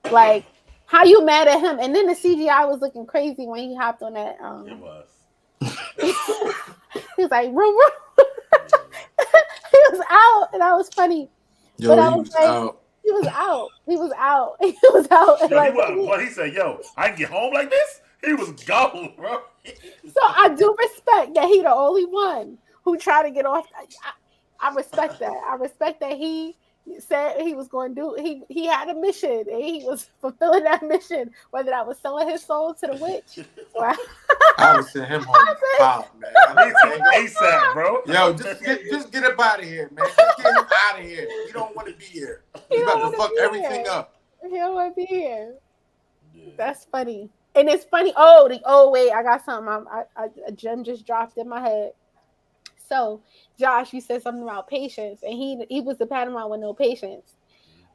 Like, how you mad at him? And then the CGI was looking crazy when he hopped on that. It was. He was like, room, room. He was out, and that was funny. Yo, but I he was was like, out. He was out. He was out. He was out. Yo, like, he said, yo, I can get home like this? He was gone, bro. So I do respect that he the only one who tried to get off. I respect that. I respect that he said he was going to do. He had a mission, and he was fulfilling that mission. Whether that was selling his soul to the witch, or I would send him home foul, man. ASAP, bro. Yo, just get up out of here, man. Just get him out of here. You don't want to be here. You about to fuck everything up. He don't want to be here. Yeah. That's funny. And it's funny. Oh, wait, I got something. A gem just dropped in my head. So, Josh, you said something about patience, and he was the Panama with no patience.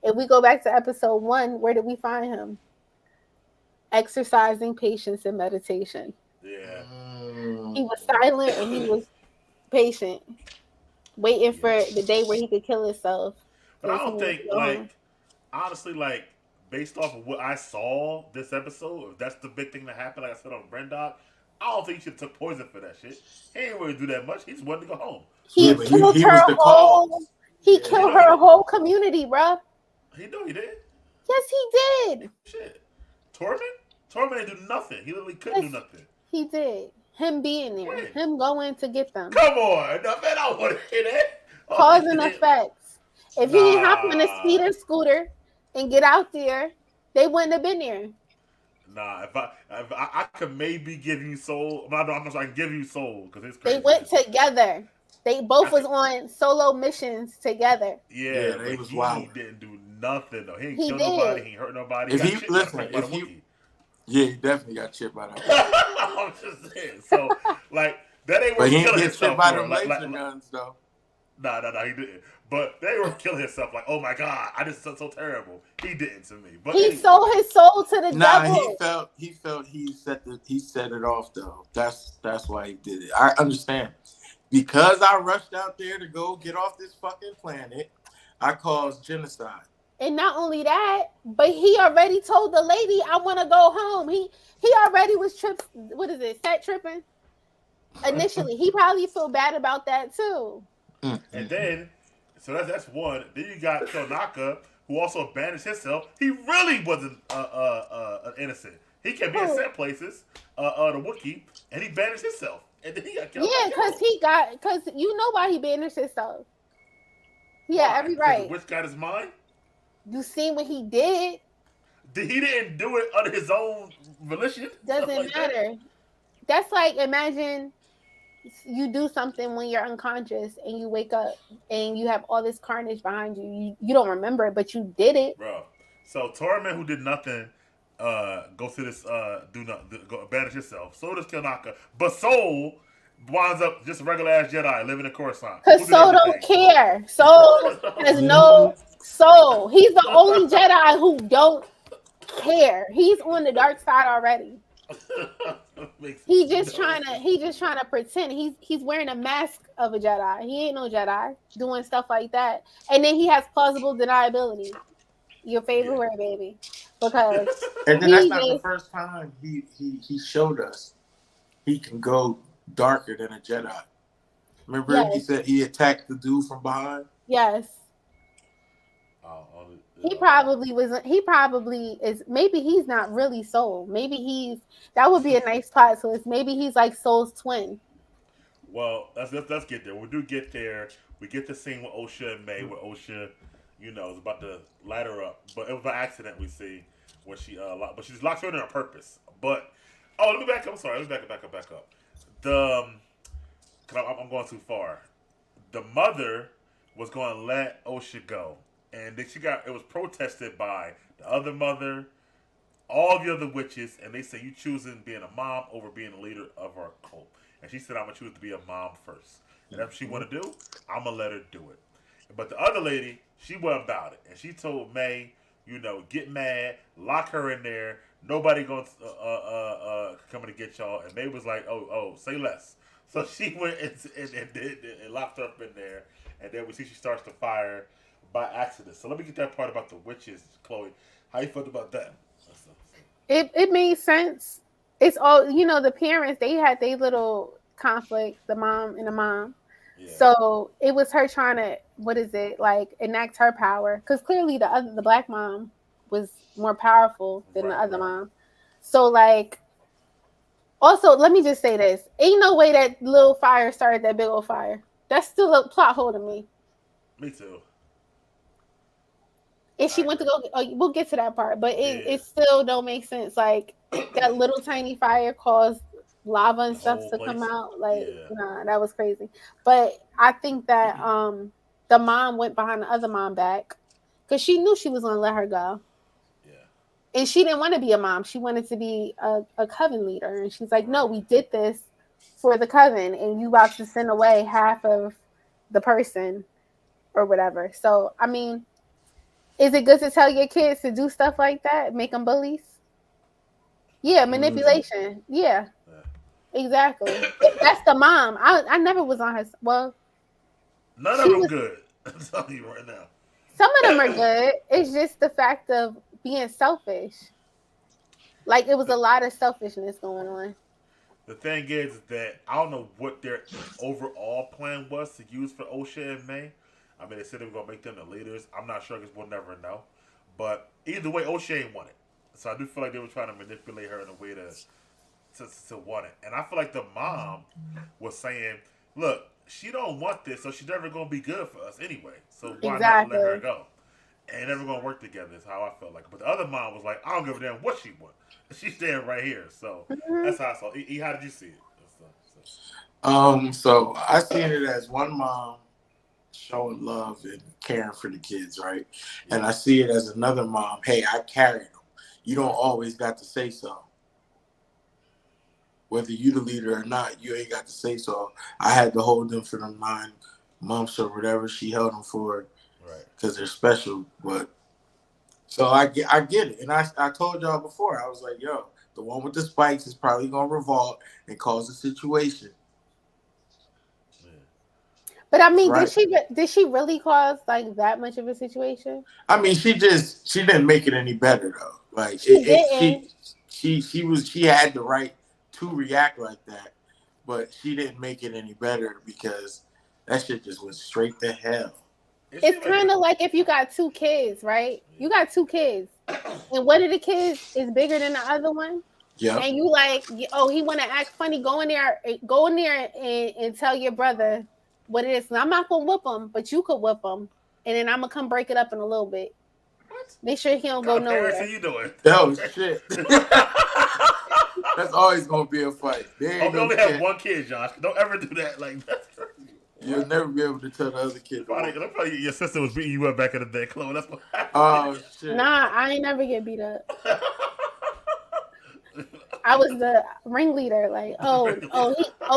If we go back to episode 1, where did we find him? Exercising patience and meditation. Yeah. He was silent and he was patient, waiting for the day where he could kill himself. But I don't think, honestly, based off of what I saw this episode, if that's the big thing that happened, like I said on Brendock, I don't think he should have took poison for that shit. He ain't really do that much. He just wanted to go home. He killed her whole community, bro. He knew he did. Yes, he did. Shit. Torment didn't do nothing. He literally couldn't do nothing. He did. Him being there. Him going to get them. Come on. No, man, I don't want to hear that. Cause and effects. If he didn't hop on a speeder scooter and get out there, they wouldn't have been there. Nah, if I could maybe give you soul. I'm not sure I can give you soul because it's crazy. They went together. They both was on solo missions together. Yeah, they was he wild. Didn't do nothing though. He ain't He killed did. nobody. He ain't hurt nobody. Yeah, he definitely got chipped by that. I'm just saying. So that ain't but worth he killing get himself chipped by for. them laser guns though. Nah, he didn't. But they were killing himself. Like, oh my god, I just felt so terrible. He didn't to me. But he sold his soul to the devil. He felt he set it off though. That's why he did it. I understand. Because I rushed out there to go get off this fucking planet, I caused genocide. And not only that, but he already told the lady, I want to go home. He already was set tripping? Initially, he probably feel bad about that too. And then, so that's one. Then you got Kilnaka, who also banished himself. He really wasn't innocent. He can be in set places, the Wookiee, and he banished himself. And then he got killed. Yeah, because you know why he banished himself. Yeah, every right. Which got his mind? You seen what he did? He didn't do it under his own volition. Doesn't matter. That's like, imagine you do something when you're unconscious and you wake up and you have all this carnage behind you. You don't remember it, but you did it. Bro. So Torment, who did nothing, go through this, go banish himself. So does Kilnaka. But Soul winds up just a regular ass Jedi living in Coruscant. Because Soul don't care. Soul has no soul. He's the only Jedi who don't care. He's on the dark side already. He's just trying to pretend. He's wearing a mask of a Jedi. He ain't no Jedi doing stuff like that. And then he has plausible deniability. Your favorite word, baby. Because and then that's not the first time he showed us he can go darker than a Jedi. Remember he said he attacked the dude from behind? Yes. He probably was. He probably is. Maybe he's not really Soul. Maybe he's. That would be a nice plot twist. Maybe he's like Soul's twin. Well, let's get there. When we do get there, we get the scene with Osha and May, where Osha, is about to light her up, but it was an accident. We see when she but she just locks her in on purpose. But let me back up. I'm sorry. Let's back up. The cause I'm going too far. The mother was going to let Osha go, and then it was protested by the other mother, all the other witches, and they say you choosing being a mom over being a leader of our cult. And she said, I'm going to choose to be a mom first. And if she want to do, I'm going to let her do it. But the other lady, she wasn't about it. And she told May, get mad, lock her in there. Nobody going to coming to get y'all. And May was like, oh, say less. So she went and locked her up in there. And then we see she starts to fire by accident. So let me get that part about the witches, Chloe. How you felt about that? It made sense. It's all the parents, they had their little conflict, the mom and the mom. Yeah. So it was her trying to enact her power, because clearly the black mom was more powerful than the other mom. So also let me just say this: ain't no way that little fire started that big old fire. That's still a plot hole to me. Me too. And she went to go. We'll get to that part, but it still don't make sense. Like that little tiny fire caused lava and stuff to come out. Nah, that was crazy. But I think that the mom went behind the other mom back because she knew she was going to let her go. Yeah. And she didn't want to be a mom. She wanted to be a coven leader. And she's like, no, we did this for the coven, and you about to send away half of the person or whatever. So I mean. Is it good to tell your kids to do stuff like that? Make them bullies? Yeah, manipulation. Yeah, exactly. That's the mom. I never was on her. Well, none of them good. I'm telling you right now. Some of them are good. It's just the fact of being selfish. Like it was a lot of selfishness going on. The thing is that I don't know what their overall plan was to use for Osha and May. I mean, they said they were going to make them the leaders. I'm not sure because we'll never know. But either way, O'Shea ain't won it. So I do feel like they were trying to manipulate her in a way to want it. And I feel like the mom was saying, look, she don't want this, so she's never going to be good for us anyway. So why not let her go? And never going to work together is how I felt like. But the other mom was like, I don't give a damn what she wants. She's staying right here. So that's how I saw it. How did you see it? So I seen it as one mom showing love and caring for the kids, right? Yeah. And I see it as another mom, hey, I carried them. You don't always got to say so. Whether you the leader or not, you ain't got to say so. I had to hold them for the 9 months or whatever she held them for, right? Because they're special. But so I get it. And I told y'all before, I was like, yo, the one with the spikes is probably going to revolt and cause a situation. But I mean, right. did she really cause like that much of a situation? I mean, she didn't make it any better though. Like she had the right to react like that, but she didn't make it any better because that shit just went straight to hell. It's kind of like if you got 2 kids, right? You got 2 kids, and one of the kids is bigger than the other one. Yeah. And you like, oh, he want to act funny. Go in there and tell your brother what it is. I'm not gonna whip him, but you could whip him, and then I'm gonna come break it up in a little bit. What? Make sure he don't go nowhere. What are you doing? Oh shit! That's always gonna be a fight. We only have 1 kid, Josh. Don't ever do that. Like that's crazy. You'll never be able to tell the other kid. Probably your sister was beating you up back in the day, Chloe. That's what. Oh shit! Nah, I ain't never get beat up. I was the ringleader. Like,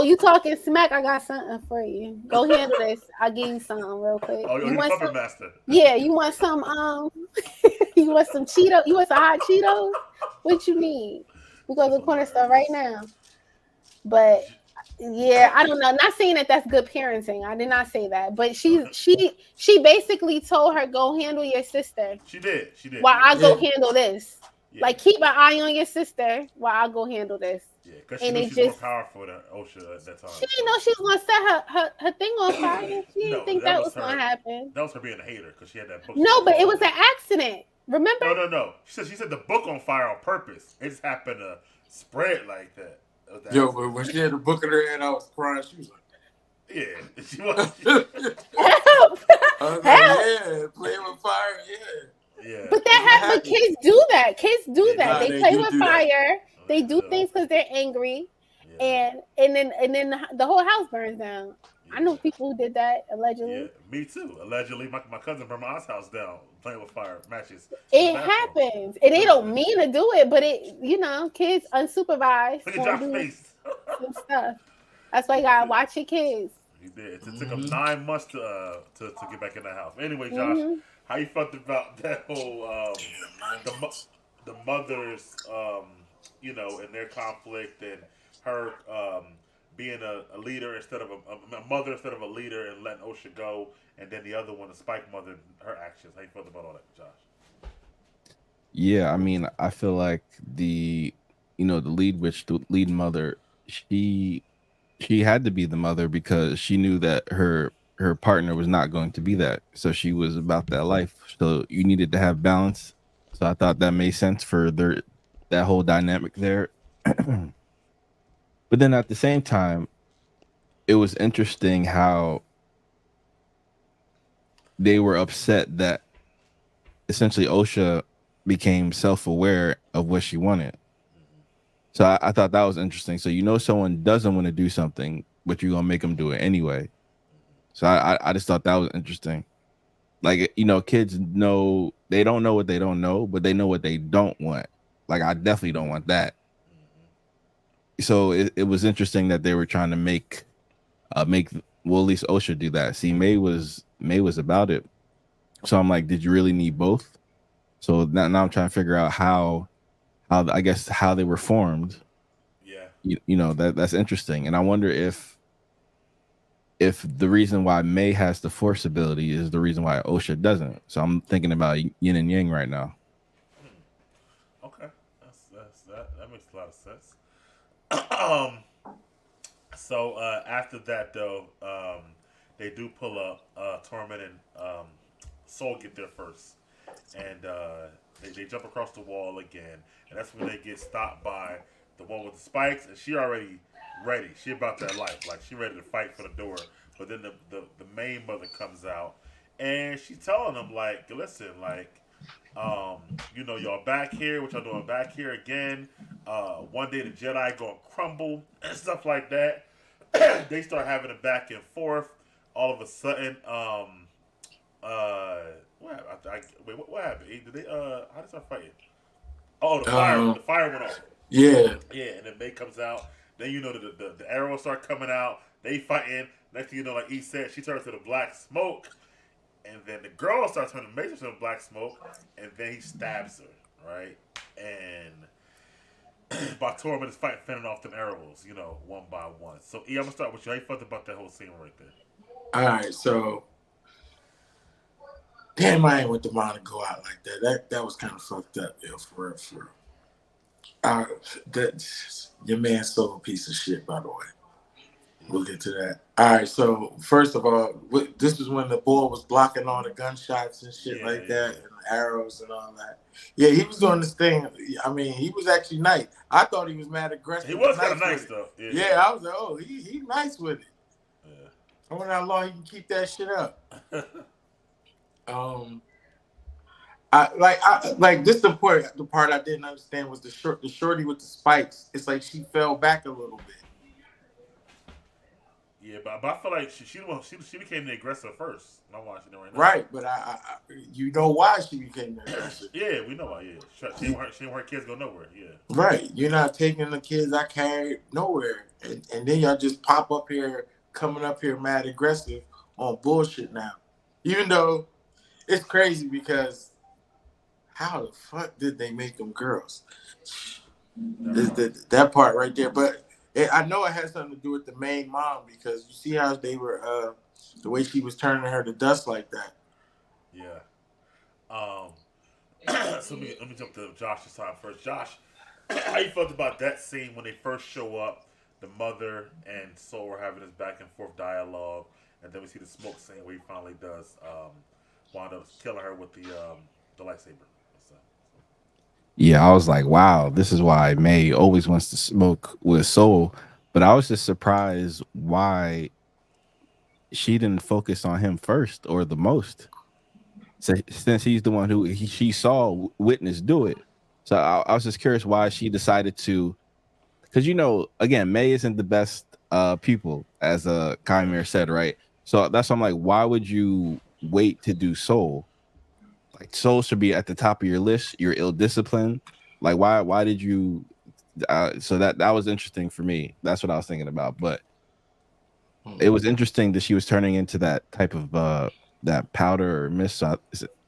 you talking smack? I got something for you. Go handle this. I'll give you something real quick. Oh, you want some master? Yeah, you want some? You want some Cheetos? You want some hot Cheetos? What you need? We go to the corner store right now. But yeah, I don't know. Not saying that that's good parenting. I did not say that. But she basically told her, go handle your sister. She did. While I go handle this. Yeah. Like, keep an eye on your sister while I go handle this. Yeah, because she And knew it she's more just, powerful than OSHA at that time. she didn't know she was gonna set her thing on fire. She didn't No, think that that was was gonna her. happen. That was her being a hater because she had that book. She No, was but it all was in. an accident. Remember? No. She said the book on fire on purpose. It just happened to spread like that. Yo, but when she had the book in her hand, I was crying. She was like, Yeah, she was. Help! I was like, Help! yeah, playing with fire, yeah. Yeah, But That's what but happened. kids do that. Kids do They that. do. They They play do with do that. fire. They They do do. things because they're angry, Yeah, and then the whole house burns down. I know yeah, people who did that yeah. allegedly. Me too. Allegedly, my cousin burned my house down playing with fire matches in the It bathroom. happens, and they don't Literally. mean to do it, but kids unsupervised Look at gonna Josh's do face. some stuff. That's why you He gotta did. watch your kids. He did. It took him Mm-hmm. 9 months to get back in the house. Anyway, Josh, Hmm. how you felt about that whole the the mothers and their conflict and her being a leader instead of a mother instead of a leader and letting OSHA go, and then the other one, the Spike mother, her actions. How you felt about all that, Josh? Yeah, I mean, I feel like the lead witch, the lead mother, she she had to be the mother because she knew that her partner was not going to be that. So she was about that life. So you needed to have balance. So I thought that made sense for that whole dynamic there. But then at the same time, it was interesting how they were upset that essentially OSHA became self-aware of what she wanted. So I thought that was interesting. So someone doesn't want to do something, but you're gonna make them do it anyway. So I just thought that was interesting. Like kids know they don't know what they don't know, but they know what they don't want. Like I definitely don't want that. So it was interesting that they were trying to make well at least OSHA do that. See, May was about it. So I'm like, did you really need both? So now I'm trying to figure out how I guess how they were formed. Yeah. That's interesting, and I wonder if the reason why May has the force ability is the reason why OSHA doesn't. So I'm thinking about yin and yang right now. Okay. That makes a lot of sense. um. So after that though, they do pull up. Torment and Soul get there first, and they jump across the wall again, and that's when they get stopped by the one with the spikes, and she already ready. She about that life, like she ready to fight for the door. But then the main mother comes out, and she telling them like, listen, like, y'all back here. What y'all doing back here again? One day the Jedi gonna crumble and stuff like that. They start having a back and forth. All of a sudden, what happened? What happened? Did they how did they start fighting? Oh, the fire went off. Yeah. Yeah, and then May comes out. Then the arrows start coming out. They fighting. Next thing you know, like E said, she turns to the black smoke, and then the girl starts turning May to the black smoke, and then he stabs her, right? And Torment is fending off them arrows, one by one. So E, I'm gonna start with you. How you felt about that whole scene right there? All right, so damn, I ain't with the mind to go out like that. That was kind of fucked up, yo, for real, for real. Your man's so a piece of shit, by the way. We'll get to that. All right, so first of all, this was when the boy was blocking all the gunshots and shit that, and the arrows and all that. Yeah, he was doing this thing. I mean, he was actually nice. I thought he was mad aggressive. He was kind of nice though. Yeah, I was like, oh, he nice with it. Yeah. I wonder how long he can keep that shit up. I like this. The part I didn't understand was the shorty with the spikes. It's like she fell back a little bit. Yeah, but I feel like she became the aggressor first. I'm watching it right now. Right, but I you know why she became the aggressor. Yeah, we know why. Yeah, she didn't want her kids go nowhere. Yeah. Right, you're not taking the kids I carried nowhere, and then y'all just pop up here, coming up here mad aggressive on bullshit now. Even though it's crazy because how the fuck did they make them girls? That part right there, but. I know it had something to do with the main mom because you see how they were, the way she was turning her to dust like that. Yeah. So let me jump to Josh's time first. Josh, how you felt about that scene when they first show up? The mother and Soul were having this back and forth dialogue, and then we see the smoke scene where he finally does wind up killing her with the lightsaber. So, Yeah, I was like, wow, this is why May always wants to smoke with Soul. But I was just surprised why she didn't focus on him first or the most. So, since he's the one who she saw witness do it. So I was just curious why she decided to, because again, May isn't the best pupil, as Chimera said, right? So that's why I'm like, why would you wait to do Soul? Like Soul should be at the top of your list. You're ill disciplined. Like why did you? So that was interesting for me. That's what I was thinking about. But it was interesting that she was turning into that type of that powder or mist. So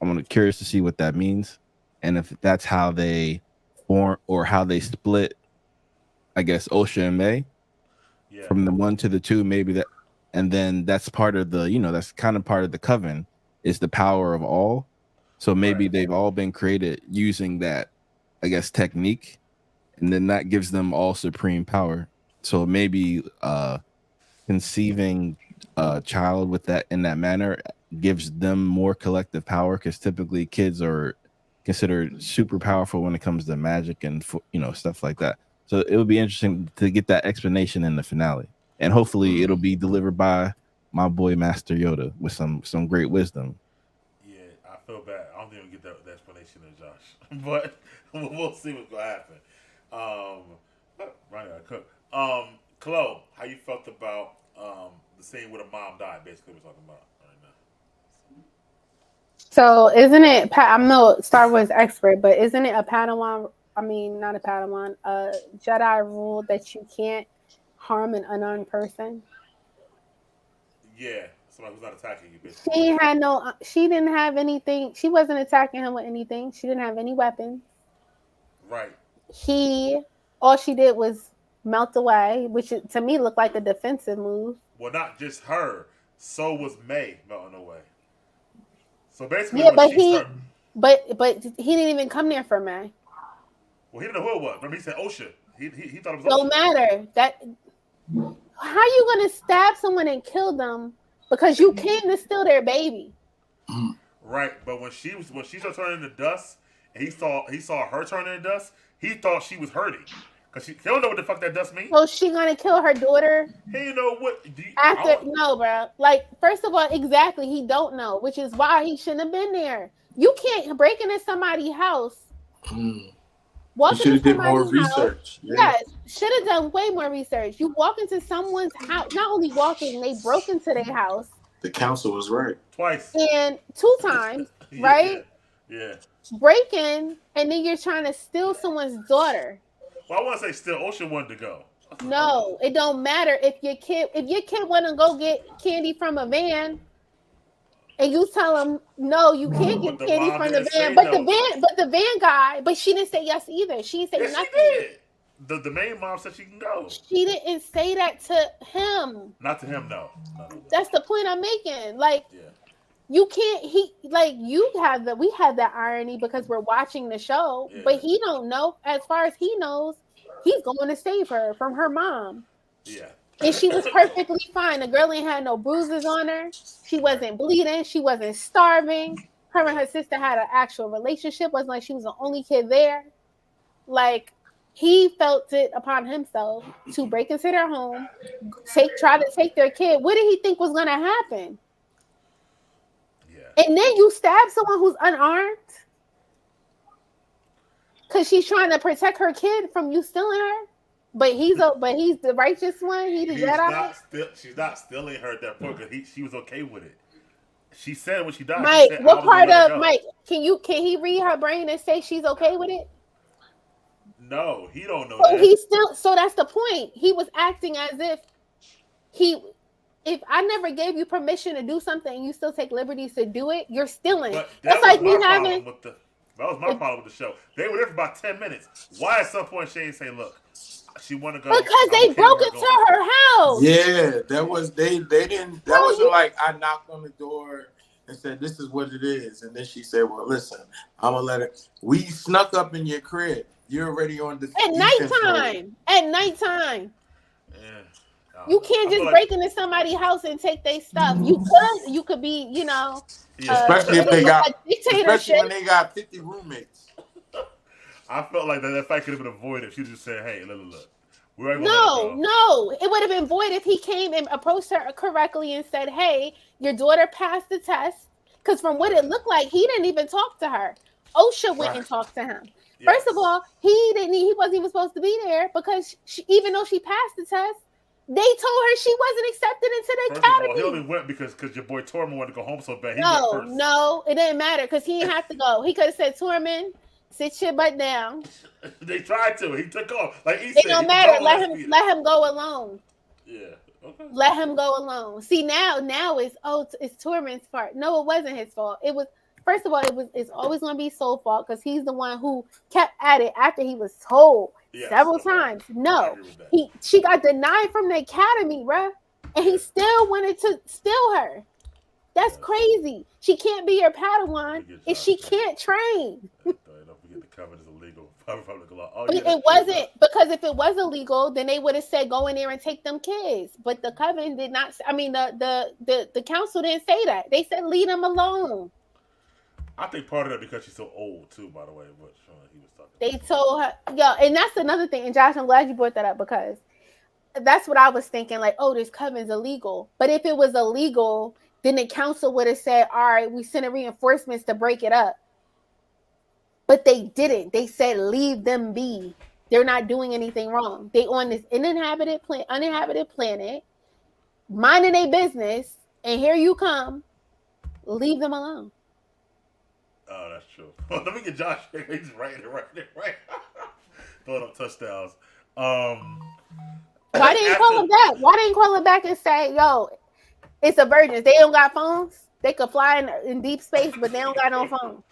I'm curious to see what that means, and if that's how they form or how they split. I guess Osha and May yeah, from the 1 to the 2, maybe that, and then that's part of the that's kind of part of the coven is the power of all. So maybe right. they've all been created using that, I guess, technique, and then that gives them all supreme power. So maybe conceiving a child with that in that manner gives them more collective power, because typically kids are considered super powerful when it comes to magic and stuff like that. So it would be interesting to get that explanation in the finale, and hopefully it'll be delivered by my boy Master Yoda with some great wisdom. Yeah, I feel bad. I don't even get that explanation there, Josh. But we'll see what's gonna happen. Right, I cook. Chloe, how you felt about the scene where the mom died? Basically, we're talking about right now. So isn't it? I'm no Star Wars expert, but isn't it a Padawan? I mean, not a Padawan. A Jedi rule that you can't harm an unarmed person. Yeah, somebody who's not attacking you, basically. She had no. She didn't have anything. She wasn't attacking him with anything. She didn't have any weapons. Right. He. All she did was melt away, which to me looked like a defensive move. Well, not just her. So was May melting away. So basically, Yeah, when she started, but he didn't even come there for May. well, he didn't know who it was. Remember, he said Osha. He thought it was Don't Osha. matter. That how you gonna stab someone and kill them because you came to steal their baby? Right, but when she started turning into dust, and he saw her turning into dust, he thought she was hurting because he don't know what the fuck that dust means. So she gonna kill her daughter He didn't know what. after? No, bro. Like, first of all, exactly, he don't know, which is why he shouldn't have been there. You can't break into somebody's house. Walk should into have did more somebody's house. research. Yeah. Yes, should have done way more research. You walk into someone's house. Not only walking, they broke into their house. The council was right. Twice. And 2 times, right? Yeah. Breaking, and then you're trying to steal someone's daughter. Well, I want to say still, Ocean wanted to go. No, it don't matter if your kid want to go get candy from a van, and you tell him no, you can't get candy from the van. But the van guy, but she didn't say yes either. She didn't say nothing. She did. The main mom said she can go. She didn't say that to him. Not to him, no. That's the point I'm making. Like, you can't. We have that irony because we're watching the show, but he don't know. As far as he knows, he's going to save her from her mom. Yeah. And she was perfectly fine. The girl ain't had no bruises on her. She wasn't bleeding. She wasn't starving. Her and her sister had an actual relationship. It wasn't like she was the only kid there. Like, he felt it upon himself to break into their home, try to take their kid. What did he think was going to happen? Yeah. And then you stab someone who's unarmed because she's trying to protect her kid from you stealing her. But he's the righteous one. She's not stealing her at that point because she was okay with it. She said when she died. Mike, said, what part of Mike? Can he read her brain and say she's okay with it? No, he don't know. So that's the point. He was acting as if if I never gave you permission to do something and you still take liberties to do it, you're stealing. That's like me having. That was my problem with the show. They were there for about 10 minutes. Why at some point Shane say, "Look, she want to go"? Because they broke into her house. Yeah, that was they didn't. That wasn't like I knocked on the door and said, "This is what it is," and then she said, "Well, listen, I'm gonna let it." We snuck up in your crib. You're already on the At defense mode. nighttime. At nighttime. Yeah. You can't just break into somebody's house and take their stuff. You could be, Especially if they a got, dictatorship. especially when they got 50 roommates. I felt like that fight could have been avoided if she just said, "Hey, look. No, it would have been void if he came and approached her correctly and said, "Hey, your daughter passed the test." Because from what it looked like, he didn't even talk to her. OSHA went and talked to him. Yes. First of all, he wasn't even supposed to be there because even though she passed the test, they told her she wasn't accepted into the academy. First of all, he only went because your boy Tormund wanted to go home so bad. No, it didn't matter because he didn't have to go. He could have said, "Tormund, sit your butt down." They tried to. He took off. Like he it said, don't matter. Let him go alone. Yeah. Okay. Let him go alone. See now it's Tormund's part. No, it wasn't his fault. It was first of all, it's always gonna be Soul's fault because he's the one who kept at it after he was told several times. No, she got denied from the academy, bruh, and he still wanted to steal her. That's crazy. She can't be your Padawan if she can't train. Don't forget the covenant is illegal. Public law. It wasn't, because if it was illegal, then they would have said go in there and take them kids. But the coven did not. I mean, the council didn't say that. They said leave them alone. I think part of that because she's so old too. By the way, what he was talking. They told her, and that's another thing. And Josh, I'm glad you brought that up because that's what I was thinking. Like, oh, this coven's illegal. But if it was illegal, then the council would have said, all right, we sent reinforcements to break it up. But they didn't. They said, leave them be. They're not doing anything wrong. They on this uninhabited planet, minding their business, and here you come. Leave them alone. Oh, that's true. Well, let me get Josh. He's right. Throwing up touchdowns. Why didn't call him back? Why didn't call him back and say, yo, it's a virgin. They don't got phones. They could fly in deep space, but they don't got no phone.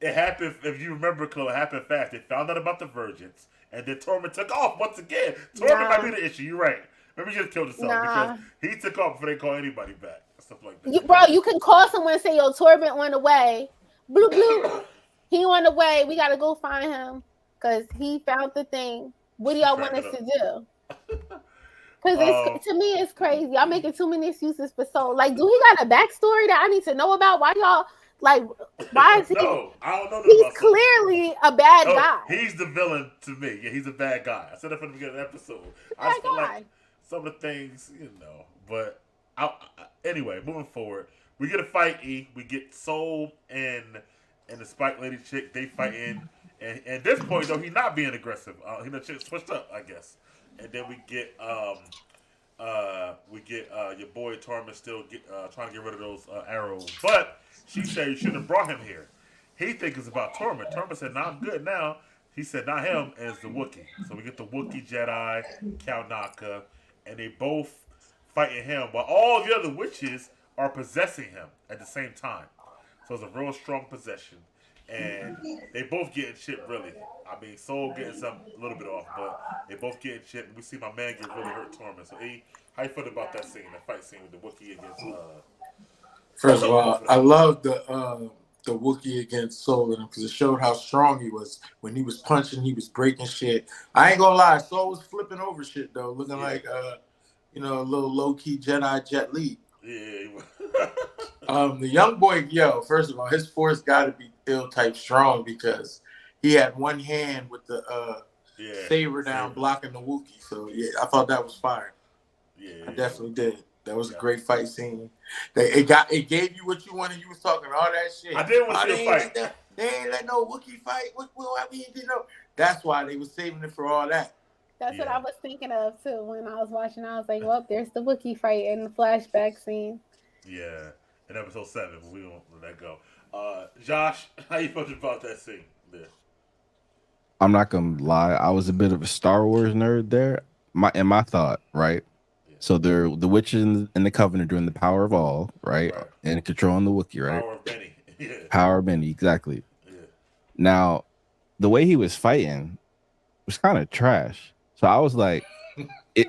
It happened, if you remember, Chloe, it happened fast. They found out about the virgins, and then Tormund took off once again. Tormund might be the issue. You're right. Maybe he just killed himself because he took off before they call anybody back. Stuff like that. You can call someone and say, yo, Tormund on the way. Bloop, bloop. He on the way. We got to go find him because he found the thing. What do y'all want us to do? Because to me, it's crazy. Y'all making too many excuses for Soul. Like, do he got a backstory that I need to know about? Why y'all... Like, why is he? No, I don't know. He's clearly a bad guy. He's the villain to me. Yeah, he's a bad guy. I said that from the beginning of the episode. I just feel like some of the things, But anyway, moving forward, we get a fight. We get Soul and the Spike Lady chick. They fighting, and at this point though, he's not being aggressive. He done switched up, I guess. And then we get your boy Tormund still trying to get rid of those arrows, but she said you shouldn't have brought him here. He thinks it's about Tormund. Tormund said, "Nah, I'm good now." He said, "Not him," and it's the Wookiee. So we get the Wookiee Jedi, Kalnaka, and they both fighting him, while all the other witches are possessing him at the same time. So it's a real strong possession, and they both getting shit really. I mean, Soul getting a little bit off, but they both getting shit. We see my man get really hurt, Tormund. So, how you feel about that scene, that fight scene with the Wookiee against? First of all, I love the Wookiee against Soul in him because it showed how strong he was. When he was punching, he was breaking shit. I ain't gonna lie, Soul was flipping over shit though, looking like a little low key Jedi Jet Li. Yeah. The young boy, first of all, his force got to be ill type strong because he had one hand with the saber down blocking the Wookiee. So yeah, I thought that was fire. Yeah, I definitely did. That was a great fight scene. It gave you what you wanted. You was talking all that shit. I did want to see a fight. They ain't let no Wookiee fight. That's why they was saving it for all that. That's what I was thinking of too when I was watching. I was like, well, there's the Wookiee fight in the flashback scene. Yeah, in episode 7, we won't let that go. Josh, how you felt about that scene there? I'm not gonna lie, I was a bit of a Star Wars nerd there. My thought, right? Yeah. So they're the witches and the Covenant doing the power of all, right? And controlling the Wookiee, right? Power of many. Yeah. Power of many, exactly. Yeah. Now, the way he was fighting was kind of trash. So I was like,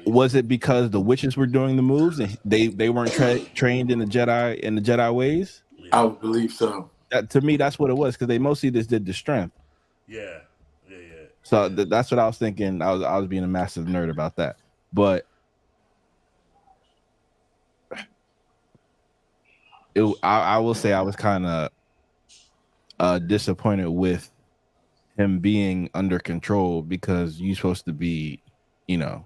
was it because the witches were doing the moves and they weren't trained in the Jedi ways? I would believe so. To me, that's what it was because they mostly just did the strength. Yeah. So that's what I was thinking. I was being a massive nerd about that, but I will say I was kind of disappointed with him being under control because you're supposed to be, you know,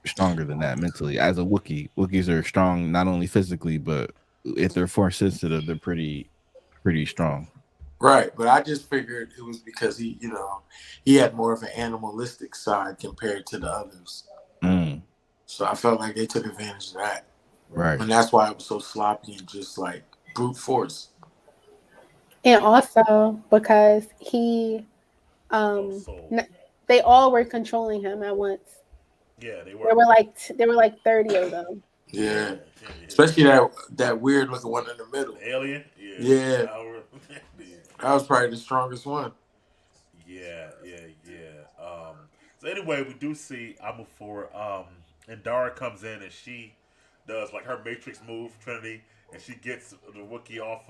stronger than that mentally. As a Wookiee, Wookiees are strong not only physically, but if they're force sensitive, they're pretty strong. Right, but I just figured it was because he had more of an animalistic side compared to the others. Mm. So I felt like they took advantage of that. Right. And that's why it was so sloppy and just like brute force. And also because he, they all were controlling him at once. Yeah, they were. There were like 30 of them. Yeah. Especially that weird looking one in the middle. The alien? Yeah. That was probably the strongest one. Yeah. So anyway, we do see Amu 4, and Dara comes in and she does like her Matrix move, Trinity, and she gets the Wookiee off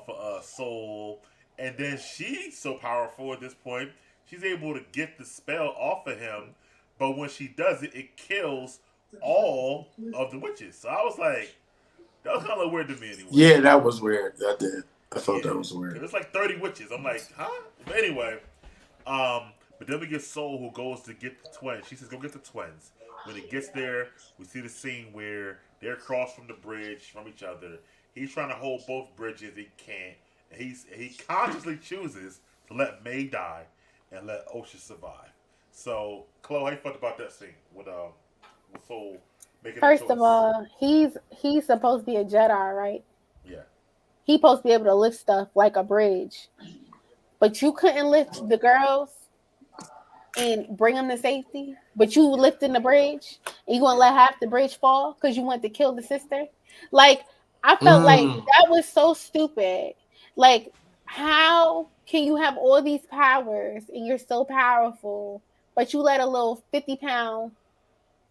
of Soul, and then she's so powerful at this point, she's able to get the spell off of him, but when she does it, it kills all of the witches. So I was like, that was kind of weird to me anyway. Yeah, that was weird. I did. I thought that was weird. It's like 30 witches. I'm like, huh? But anyway, but then we get Soul who goes to get the twins. She says, go get the twins. When it gets there, we see the scene where they're across from the bridge from each other. He's trying to hold both bridges. He can't. And he consciously chooses to let May die and let Osha survive. So, Chloe, how you felt about that scene with Soul making First of all, he's supposed to be a Jedi, right? Yeah. He's supposed to be able to lift stuff like a bridge. But you couldn't lift the girls and bring them to safety. But you lifting the bridge and you gonna let half the bridge fall because you want to kill the sister. Like, I felt like that was so stupid. Like, how can you have all these powers and you're so powerful, but you let a little 50-pound,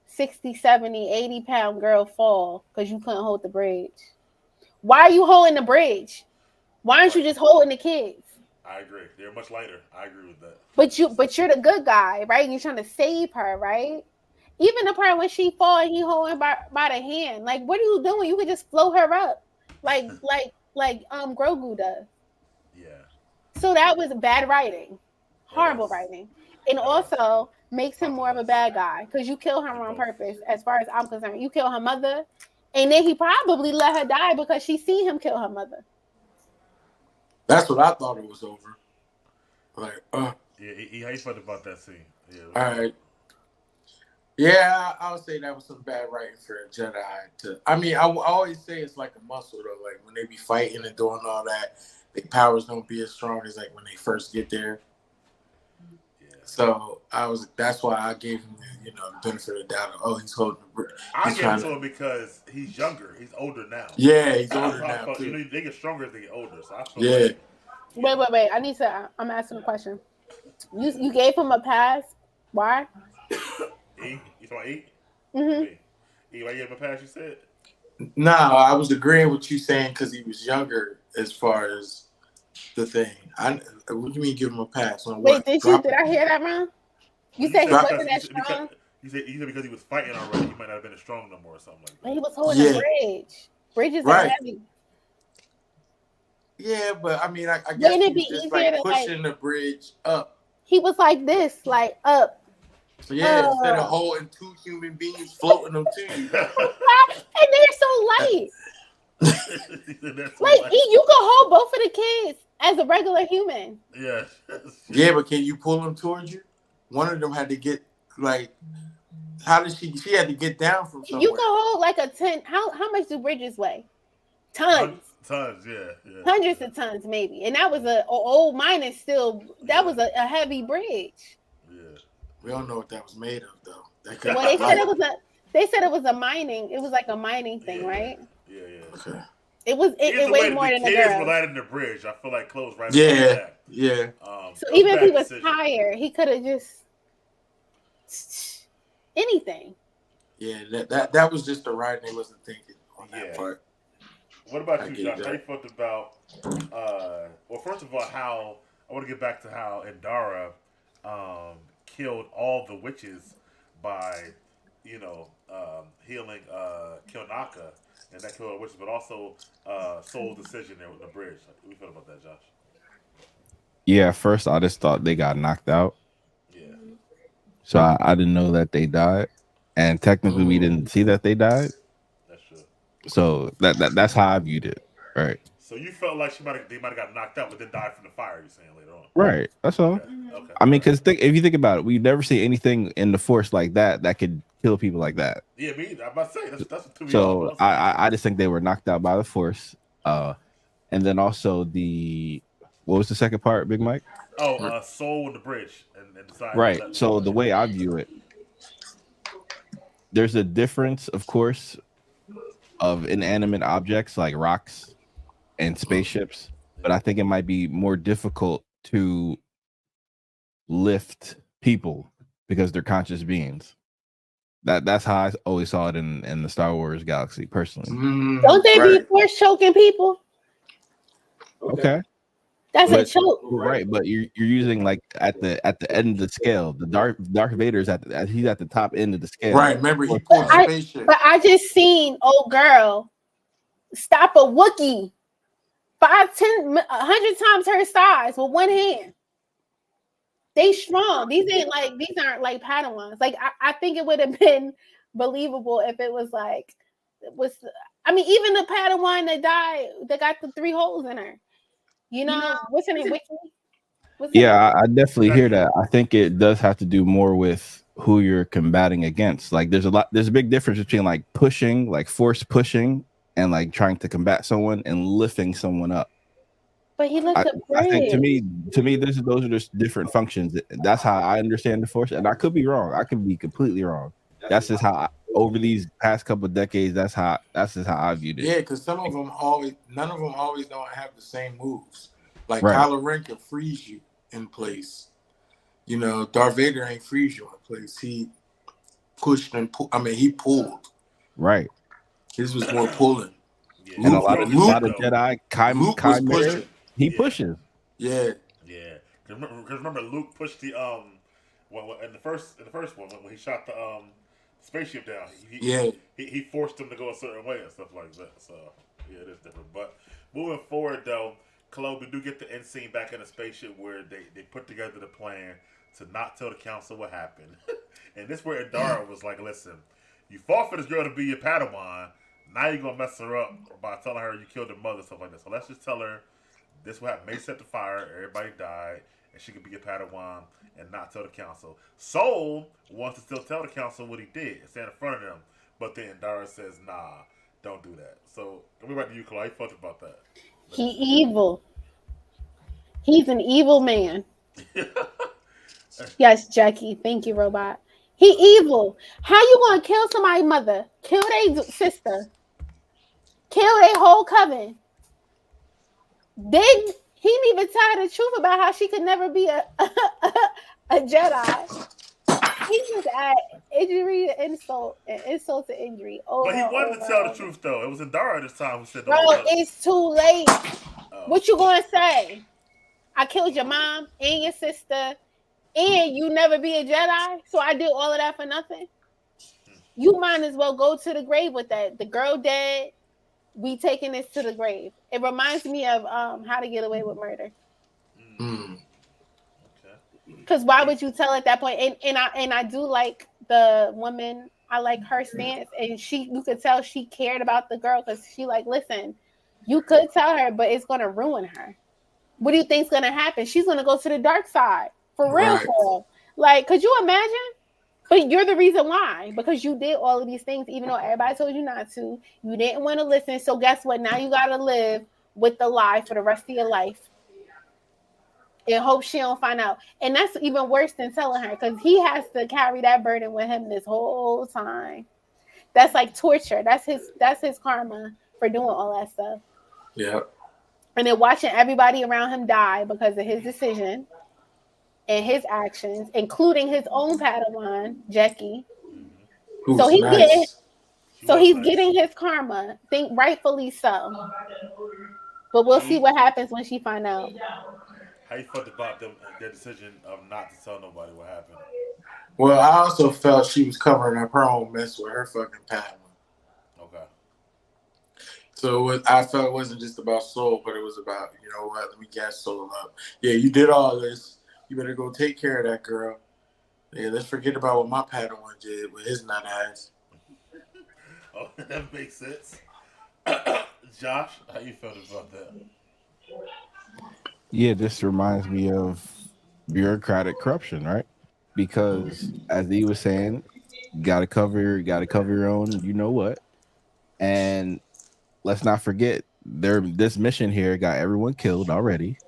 60, 70, 80-pound girl fall because you couldn't hold the bridge? Why are you holding the bridge? Why aren't you just holding the kids? I agree. They're much lighter. I agree with that. But you're the good guy, right? You're trying to save her, right? Even the part when she fall and he holding by the hand. Like, what are you doing? You could just float her up, like Grogu does. Yeah. So that was bad writing, horrible writing, and also makes him more of a bad guy because you kill him on purpose. As far as I'm concerned, you kill her mother, and then he probably let her die because she seen him kill her mother. That's what I thought it was over. Like, yeah, how you felt about that scene? Yeah. All right. Yeah, I would say that was some bad writing for a Jedi to. I mean, I always say it's like a muscle though. Like when they be fighting and doing all that, their powers don't be as strong as like when they first get there. Yeah. So that's why I gave him the benefit of the doubt. Oh, he's holding. I gave it to him because he's younger. He's older now. Yeah, he's older now too. They get stronger as they get older. So I feel like, wait. I'm asking a question. You gave him a pass. Why? E? You talking about E? Mm-hmm. E, why you gave him a pass, you said? No, I was agreeing with you saying because he was younger as far as the thing. What do you mean give him a pass? On wait, what? did I hear that wrong? You said he wasn't that strong? You said because he was fighting already, he might not have been as strong no more or something like that. He was holding a bridge. Bridges are heavy. Yeah, but I mean, I guess wouldn't it be just easier like to pushing the bridge up? He was like this, like up. So yeah, instead of holding two human beings floating them to you. And they're so light. Like you can hold both of the kids as a regular human. Yeah. Yeah, but can you pull them towards you? One of them had to get like. How did she had to get down from somewhere? You can hold like a 10. How much do bridges weigh? Tons. Tons, yeah. Hundreds of tons, maybe. And that was an old mine is still. That was a heavy bridge. Yeah. We don't know what that was made of, though. Well, they said it was a. They said it was a mining. It was like a mining thing, right? Yeah. Okay. It was. It weighed more than the girl. Kids related to the bridge. I feel like Chloe's right. Yeah. So even if he was tired, he could have just anything. Yeah, that was just the writing. They wasn't thinking on that part. What about you, Josh? How you felt about? Well, first of all, how want to get back to how Indara killed all the witches by, healing Kilnaka, and that killed all the witches, but also Soul's decision there with the bridge. What do you feel about that, Josh? Yeah, at first I just thought they got knocked out, Yeah, so I didn't know that they died, and technically we didn't see that they died. that's true. So that's how I viewed it. Right. So you felt like they might have got knocked out, but then died from the fire. You saying later on? Right. That's all. Okay. Okay. I mean, because if you think about it, we never see anything in the Force like that could kill people like that. Yeah, me. I'm about to say that's what threw me So off. I just think they were knocked out by the Force. And then also what was the second part, Big Mike? Oh, Soul in the bridge and decided. Right. So the way I view it, there's a difference, of course, of inanimate objects like rocks and spaceships, but I think it might be more difficult to lift people because they're conscious beings. That's how I always saw it in the Star Wars galaxy, personally. Don't they be force choking people? Okay. That's a choke. Right, but you're using like at the end of the scale. The Darth Vader's he's at the top end of the scale. Right. Remember, he pulled the spaceship. But I just seen old girl stop a Wookiee 5, 10, 100 times her size with one hand. They strong. These aren't like Padawans. Like I think it would have been believable if it was like even the Padawan that died, that got the 3 holes in her. What's her name? Wiki? I definitely hear that. I think it does have to do more with who you're combating against. Like there's a big difference between like pushing, like force pushing, and like trying to combat someone and lifting someone up. But he lifted the bridge. I think to me, those are just different functions. That's how I understand the Force, and I could be wrong. I could be completely wrong. That's just how over these past couple of decades, that's just how I viewed it. Yeah, because none of them always don't have the same moves. Like Kylo Ren can freeze you in place. Darth Vader ain't freeze you in place. He pushed and he pulled. Right. His was more pulling. Yeah. And a lot of Jedi, Luke was pushing. He pushes. Yeah. Yeah. Because remember, Luke pushed the in the first one when he shot the spaceship down. He forced him to go a certain way and stuff like that. So yeah, it is different. But moving forward though, Chloe, we do get the end scene back in the spaceship where they put together the plan to not tell the council what happened. And this where Indara was like, listen, you fought for this girl to be your Padawan. Now you're gonna mess her up by telling her you killed her mother, stuff like that. So let's just tell her this will have May set the fire, everybody died, and she could be a Padawan and not tell the council. Soul wants to still tell the council what he did and stand in front of them, but then Indara says, nah, don't do that. So let me back to you, Chloe. How you felt about that? He evil. He's an evil man. Yes, Jackie. Thank you, robot. He evil. How you gonna kill somebody's mother? Kill their sister? Kill their whole coven? Then he didn't even tell the truth about how she could never be a Jedi. He just add injury to insult and insult to injury. But he wanted to tell the truth though. It was Indara this time who said, "Bro, it's too late. What you gonna say? I killed your mom and your sister, and you never be a Jedi. So I did all of that for nothing. You might as well go to the grave with that. The girl dead. We taking this to the grave. It reminds me of How to Get Away with Murder. Because why would you tell at that point? And I do like the woman. I like her stance, and you could tell she cared about the girl because she like, listen, you could tell her, but it's gonna ruin her. What do you think's gonna happen? She's gonna go to the dark side for real. For like, could you imagine? But you're the reason why, because you did all of these things, even though everybody told you not to. You didn't want to listen. So guess what? Now you got to live with the lie for the rest of your life and hope she don't find out. And that's even worse than telling her because he has to carry that burden with him this whole time. That's like torture. That's his karma for doing all that stuff. Yeah. And then watching everybody around him die because of his decision and his actions, including his own Padawan, Jackie. So he's getting his karma. Rightfully so. But we'll see what happens when she find out. How you felt about them their decision of not to tell nobody what happened? Well, I also felt she was covering up her own mess with her fucking patent. Okay. So I felt it wasn't just about Soul, but it was about, you know what, let me gas Soul up. Yeah, you did all this. You better go take care of that girl. Yeah, let's forget about what my Padawan did with his nut ass. Oh, that makes sense. Josh, how you felt about that? Yeah, this reminds me of bureaucratic corruption, right? Because as he was saying, gotta cover your own, you know what? And let's not forget, this mission here got everyone killed already.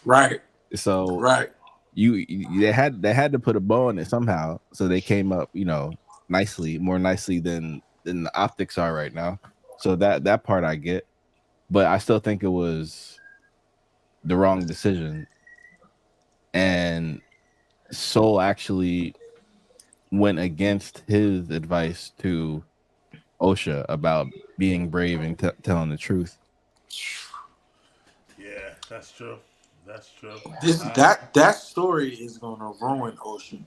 Right, So right. they had to put a bow on it somehow. So they came up, nicely, more nicely than the optics are right now. So that part I get, but I still think it was the wrong decision. And Soul actually went against his advice to OSHA about being brave and telling the truth. Yeah, that's true. That's true. This Uh, that story is gonna ruin Ocean.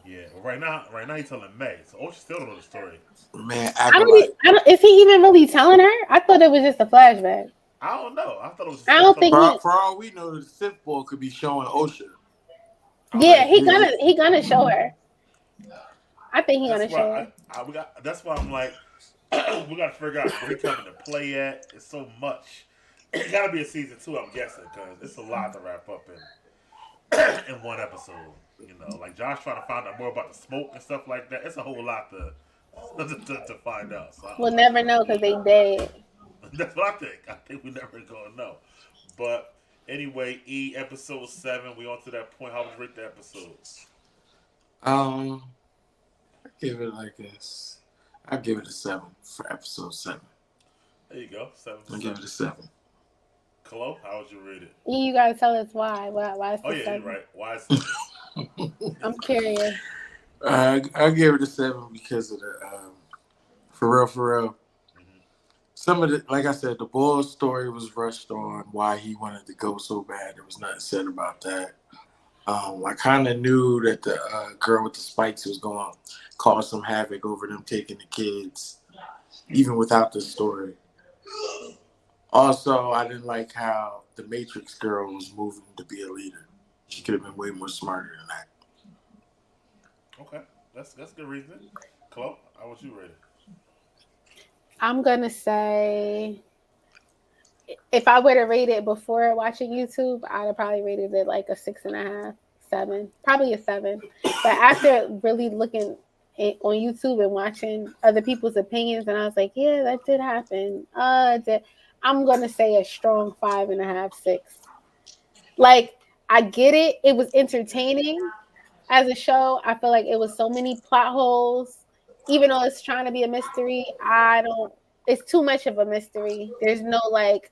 yeah. Well, right now he's telling May, so Ocean still don't know the story. Man, I Acolyte. don't, is he even really telling her? I thought it was just a flashback. I don't know. I thought it was I still don't telling think her. he. For all we know, the Sith Boy could be showing Ocean. Yeah, Like, he gonna show her. I think he That's gonna why show her. we got. That's why I'm like, we got to figure out where he coming to play at. It's so much. It got to be a season 2, I'm guessing, because it's a lot to wrap up in in one episode. You know, like Josh trying to find out more about the smoke and stuff like that. It's a whole lot to to find out. So We'll never know because they dead. that's what I think. I think we never gonna know. But anyway, episode 7. We on to that point. How would you rate the episode? I give it like this. I give it a 7 for episode 7. There you go. 7 to I 7. give it a 7. Chloe, how would you rate it? You gotta tell us why. Why is Oh the yeah, seven? you're right. Why 7? I'm curious. I give it a 7 because of the for real. Mm-hmm. Some of the, like I said, the Bull story was rushed on. Why he wanted to go so bad, there was nothing said about that. I kind of knew that the girl with the spikes was going to cause some havoc over them taking the kids, even without the story. Also, I didn't like how the Matrix girl was moving to be a leader. She could have been way more smarter than that. Okay, that's good reasoning. Chloe, how would you rate it? I'm gonna say if I would have rated it before watching YouTube, I'd have probably rated it like a 6.5, 7, probably a 7. But after really looking on YouTube and watching other people's opinions, and I was like, yeah, that did happen. I'm gonna say a strong 5.5, 6. Like I get it; it was entertaining as a show. I feel like it was so many plot holes. Even though it's trying to be a mystery, I don't. It's too much of a mystery. There's no like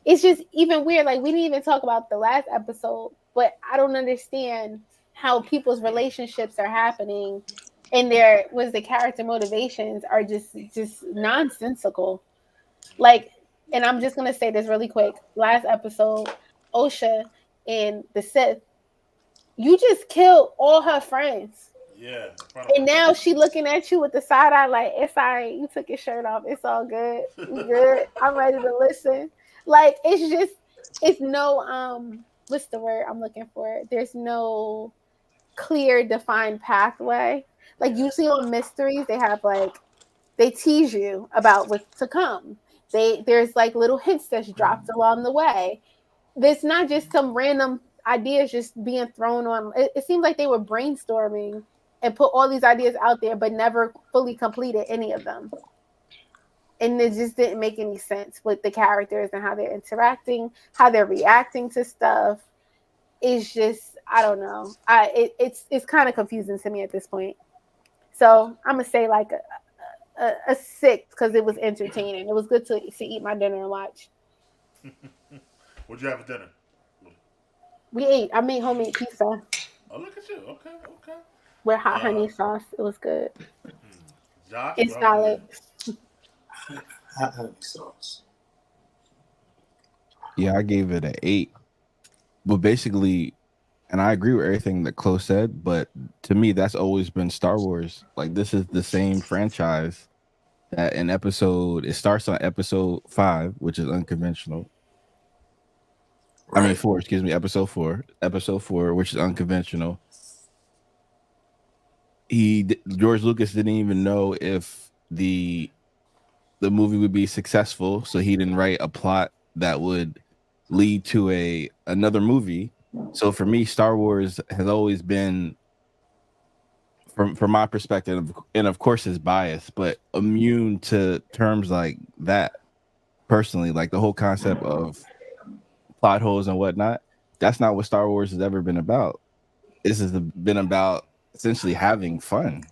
it's just even weird. Like we didn't even talk about the last episode, but I don't understand how people's relationships are happening and their was the character motivations are just nonsensical. Like, and I'm just gonna say this really quick. Last episode, Osha and the Sith, you just killed all her friends. Yeah, in front of And now she looking at you with the side eye like, it's all right. You took your shirt off. It's all good. We good. I'm ready to listen. Like, it's no, what's the word I'm looking for? There's no clear defined pathway. Like usually on mysteries, they have like, they tease you about what's to come. There's like little hints that's dropped along the way. There's not just some random ideas just being thrown on. It seems like they were brainstorming and put all these ideas out there, but never fully completed any of them. And it just didn't make any sense with the characters and how they're interacting, how they're reacting to stuff. It's just I don't know. It's kind of confusing to me at this point. So I'm gonna say like a 6 because it was entertaining. It was good to eat my dinner and watch. What'd you have for dinner? We ate. I made homemade pizza Oh, look at you. Okay, okay. with hot Uh, honey sauce. It was good. Josh, And how would you rate salad. it? Hot honey sauce. Yeah, I gave it an 8. But basically, and I agree with everything that Chloe said, but to me, that's always been Star Wars. Like, this is the same franchise that it starts on episode 5, which is unconventional. I mean, Right. 4, excuse me, episode 4. Episode 4, which is unconventional. George Lucas didn't even know if the movie would be successful, so he didn't write a plot that would lead to another movie. So for me, Star Wars has always been, from my perspective, and of course it's biased, but immune to terms like that. Personally, like the whole concept of plot holes and whatnot, that's not what Star Wars has ever been about. This has been about essentially having fun,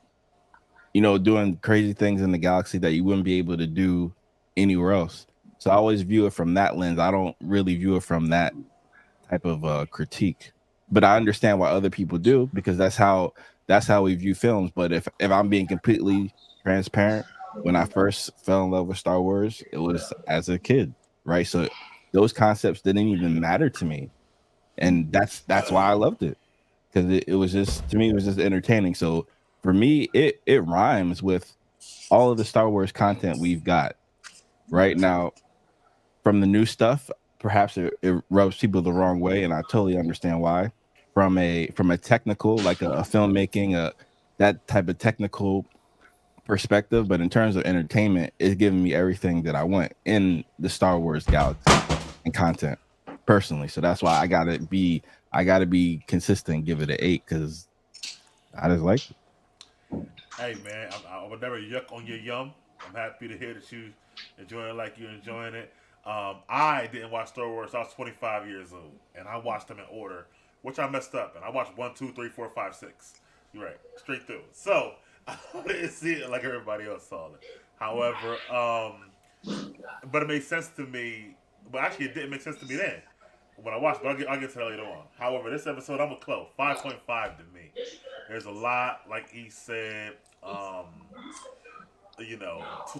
doing crazy things in the galaxy that you wouldn't be able to do anywhere else. So I always view it from that lens. I don't really view it from that type of critique. But I understand why other people do, because that's how we view films. But if I'm being completely transparent, when I first fell in love with Star Wars, it was as a kid, right? So those concepts didn't even matter to me, and that's why I loved it, because it was just, to me, it was just entertaining. So for me, it rhymes with all of the Star Wars content we've got right now. From the new stuff, perhaps it rubs people the wrong way, and I totally understand why. From a technical, like a filmmaking, that type of technical perspective, but in terms of entertainment, it's giving me everything that I want in the Star Wars galaxy and content personally. So that's why I gotta be consistent, give it an 8, because I just like it. Hey man, I would never yuck on your yum. I'm happy to hear that you enjoying it like you're enjoying it. I didn't watch Star Wars. I was 25 years old, and I watched them in order, which I messed up. And I watched 1, 2, 3, 4, 5, 6. You're right, straight through. So I didn't see it like everybody else saw it. However, but it made sense to me. But actually, it didn't make sense to me then when I watched. But I'll get to that later on. However, this episode, I'm a Clo 5.5 to me. There's a lot, like he said. Um,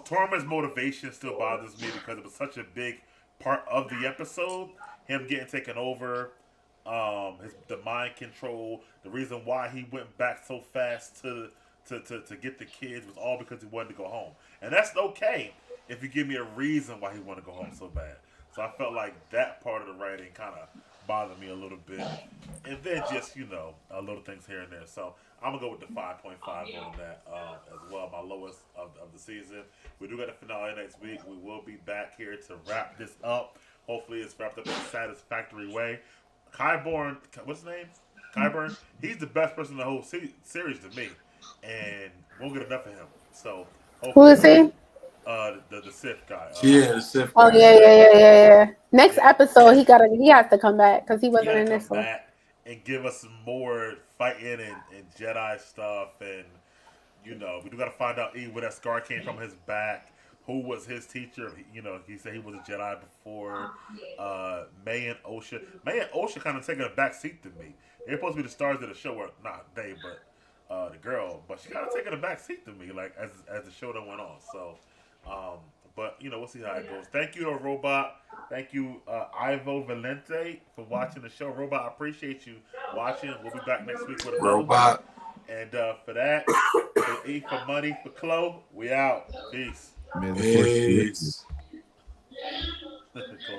Torment's motivation still bothers me because it was such a big part of the episode. Him getting taken over, the mind control, the reason why he went back so fast to get the kids was all because he wanted to go home, and that's okay if you give me a reason why he wanted to go home so bad. So I felt like that part of the writing kind of bothered me a little bit, and then just little things here and there. So I'm gonna go with the 5.5 on that as well, my lowest of the season. We do got a finale next week. We will be back here to wrap this up. Hopefully, it's wrapped up in a satisfactory way. Kyborn, what's his name? Kyburn. He's the best person in the whole series to me, and won't get enough of him. So Who hopefully, is he? the Sith guy. Yeah, the Sith Oh guy. yeah. Next Yeah, episode, he has to come back because he he wasn't got to in come this one. back and give us some more fighting and Jedi stuff, and we do got to find out where that scar came from his back. Who was his teacher? He said he was a Jedi before. May and Osha. May and Osha kind of taking a back seat to me. They're supposed to be the stars of the show, or not they, but the girl. But she kind of taking a back seat to me, like as the show done went on. So, but we'll see how it goes. Thank you to Robot. Thank you, Ivo Valente, for watching the show. Robot, I appreciate you watching. We'll be back next week with another one. Robot. And for that, for E for Money for Chloe, we out. Peace. May the force be with you. Peace.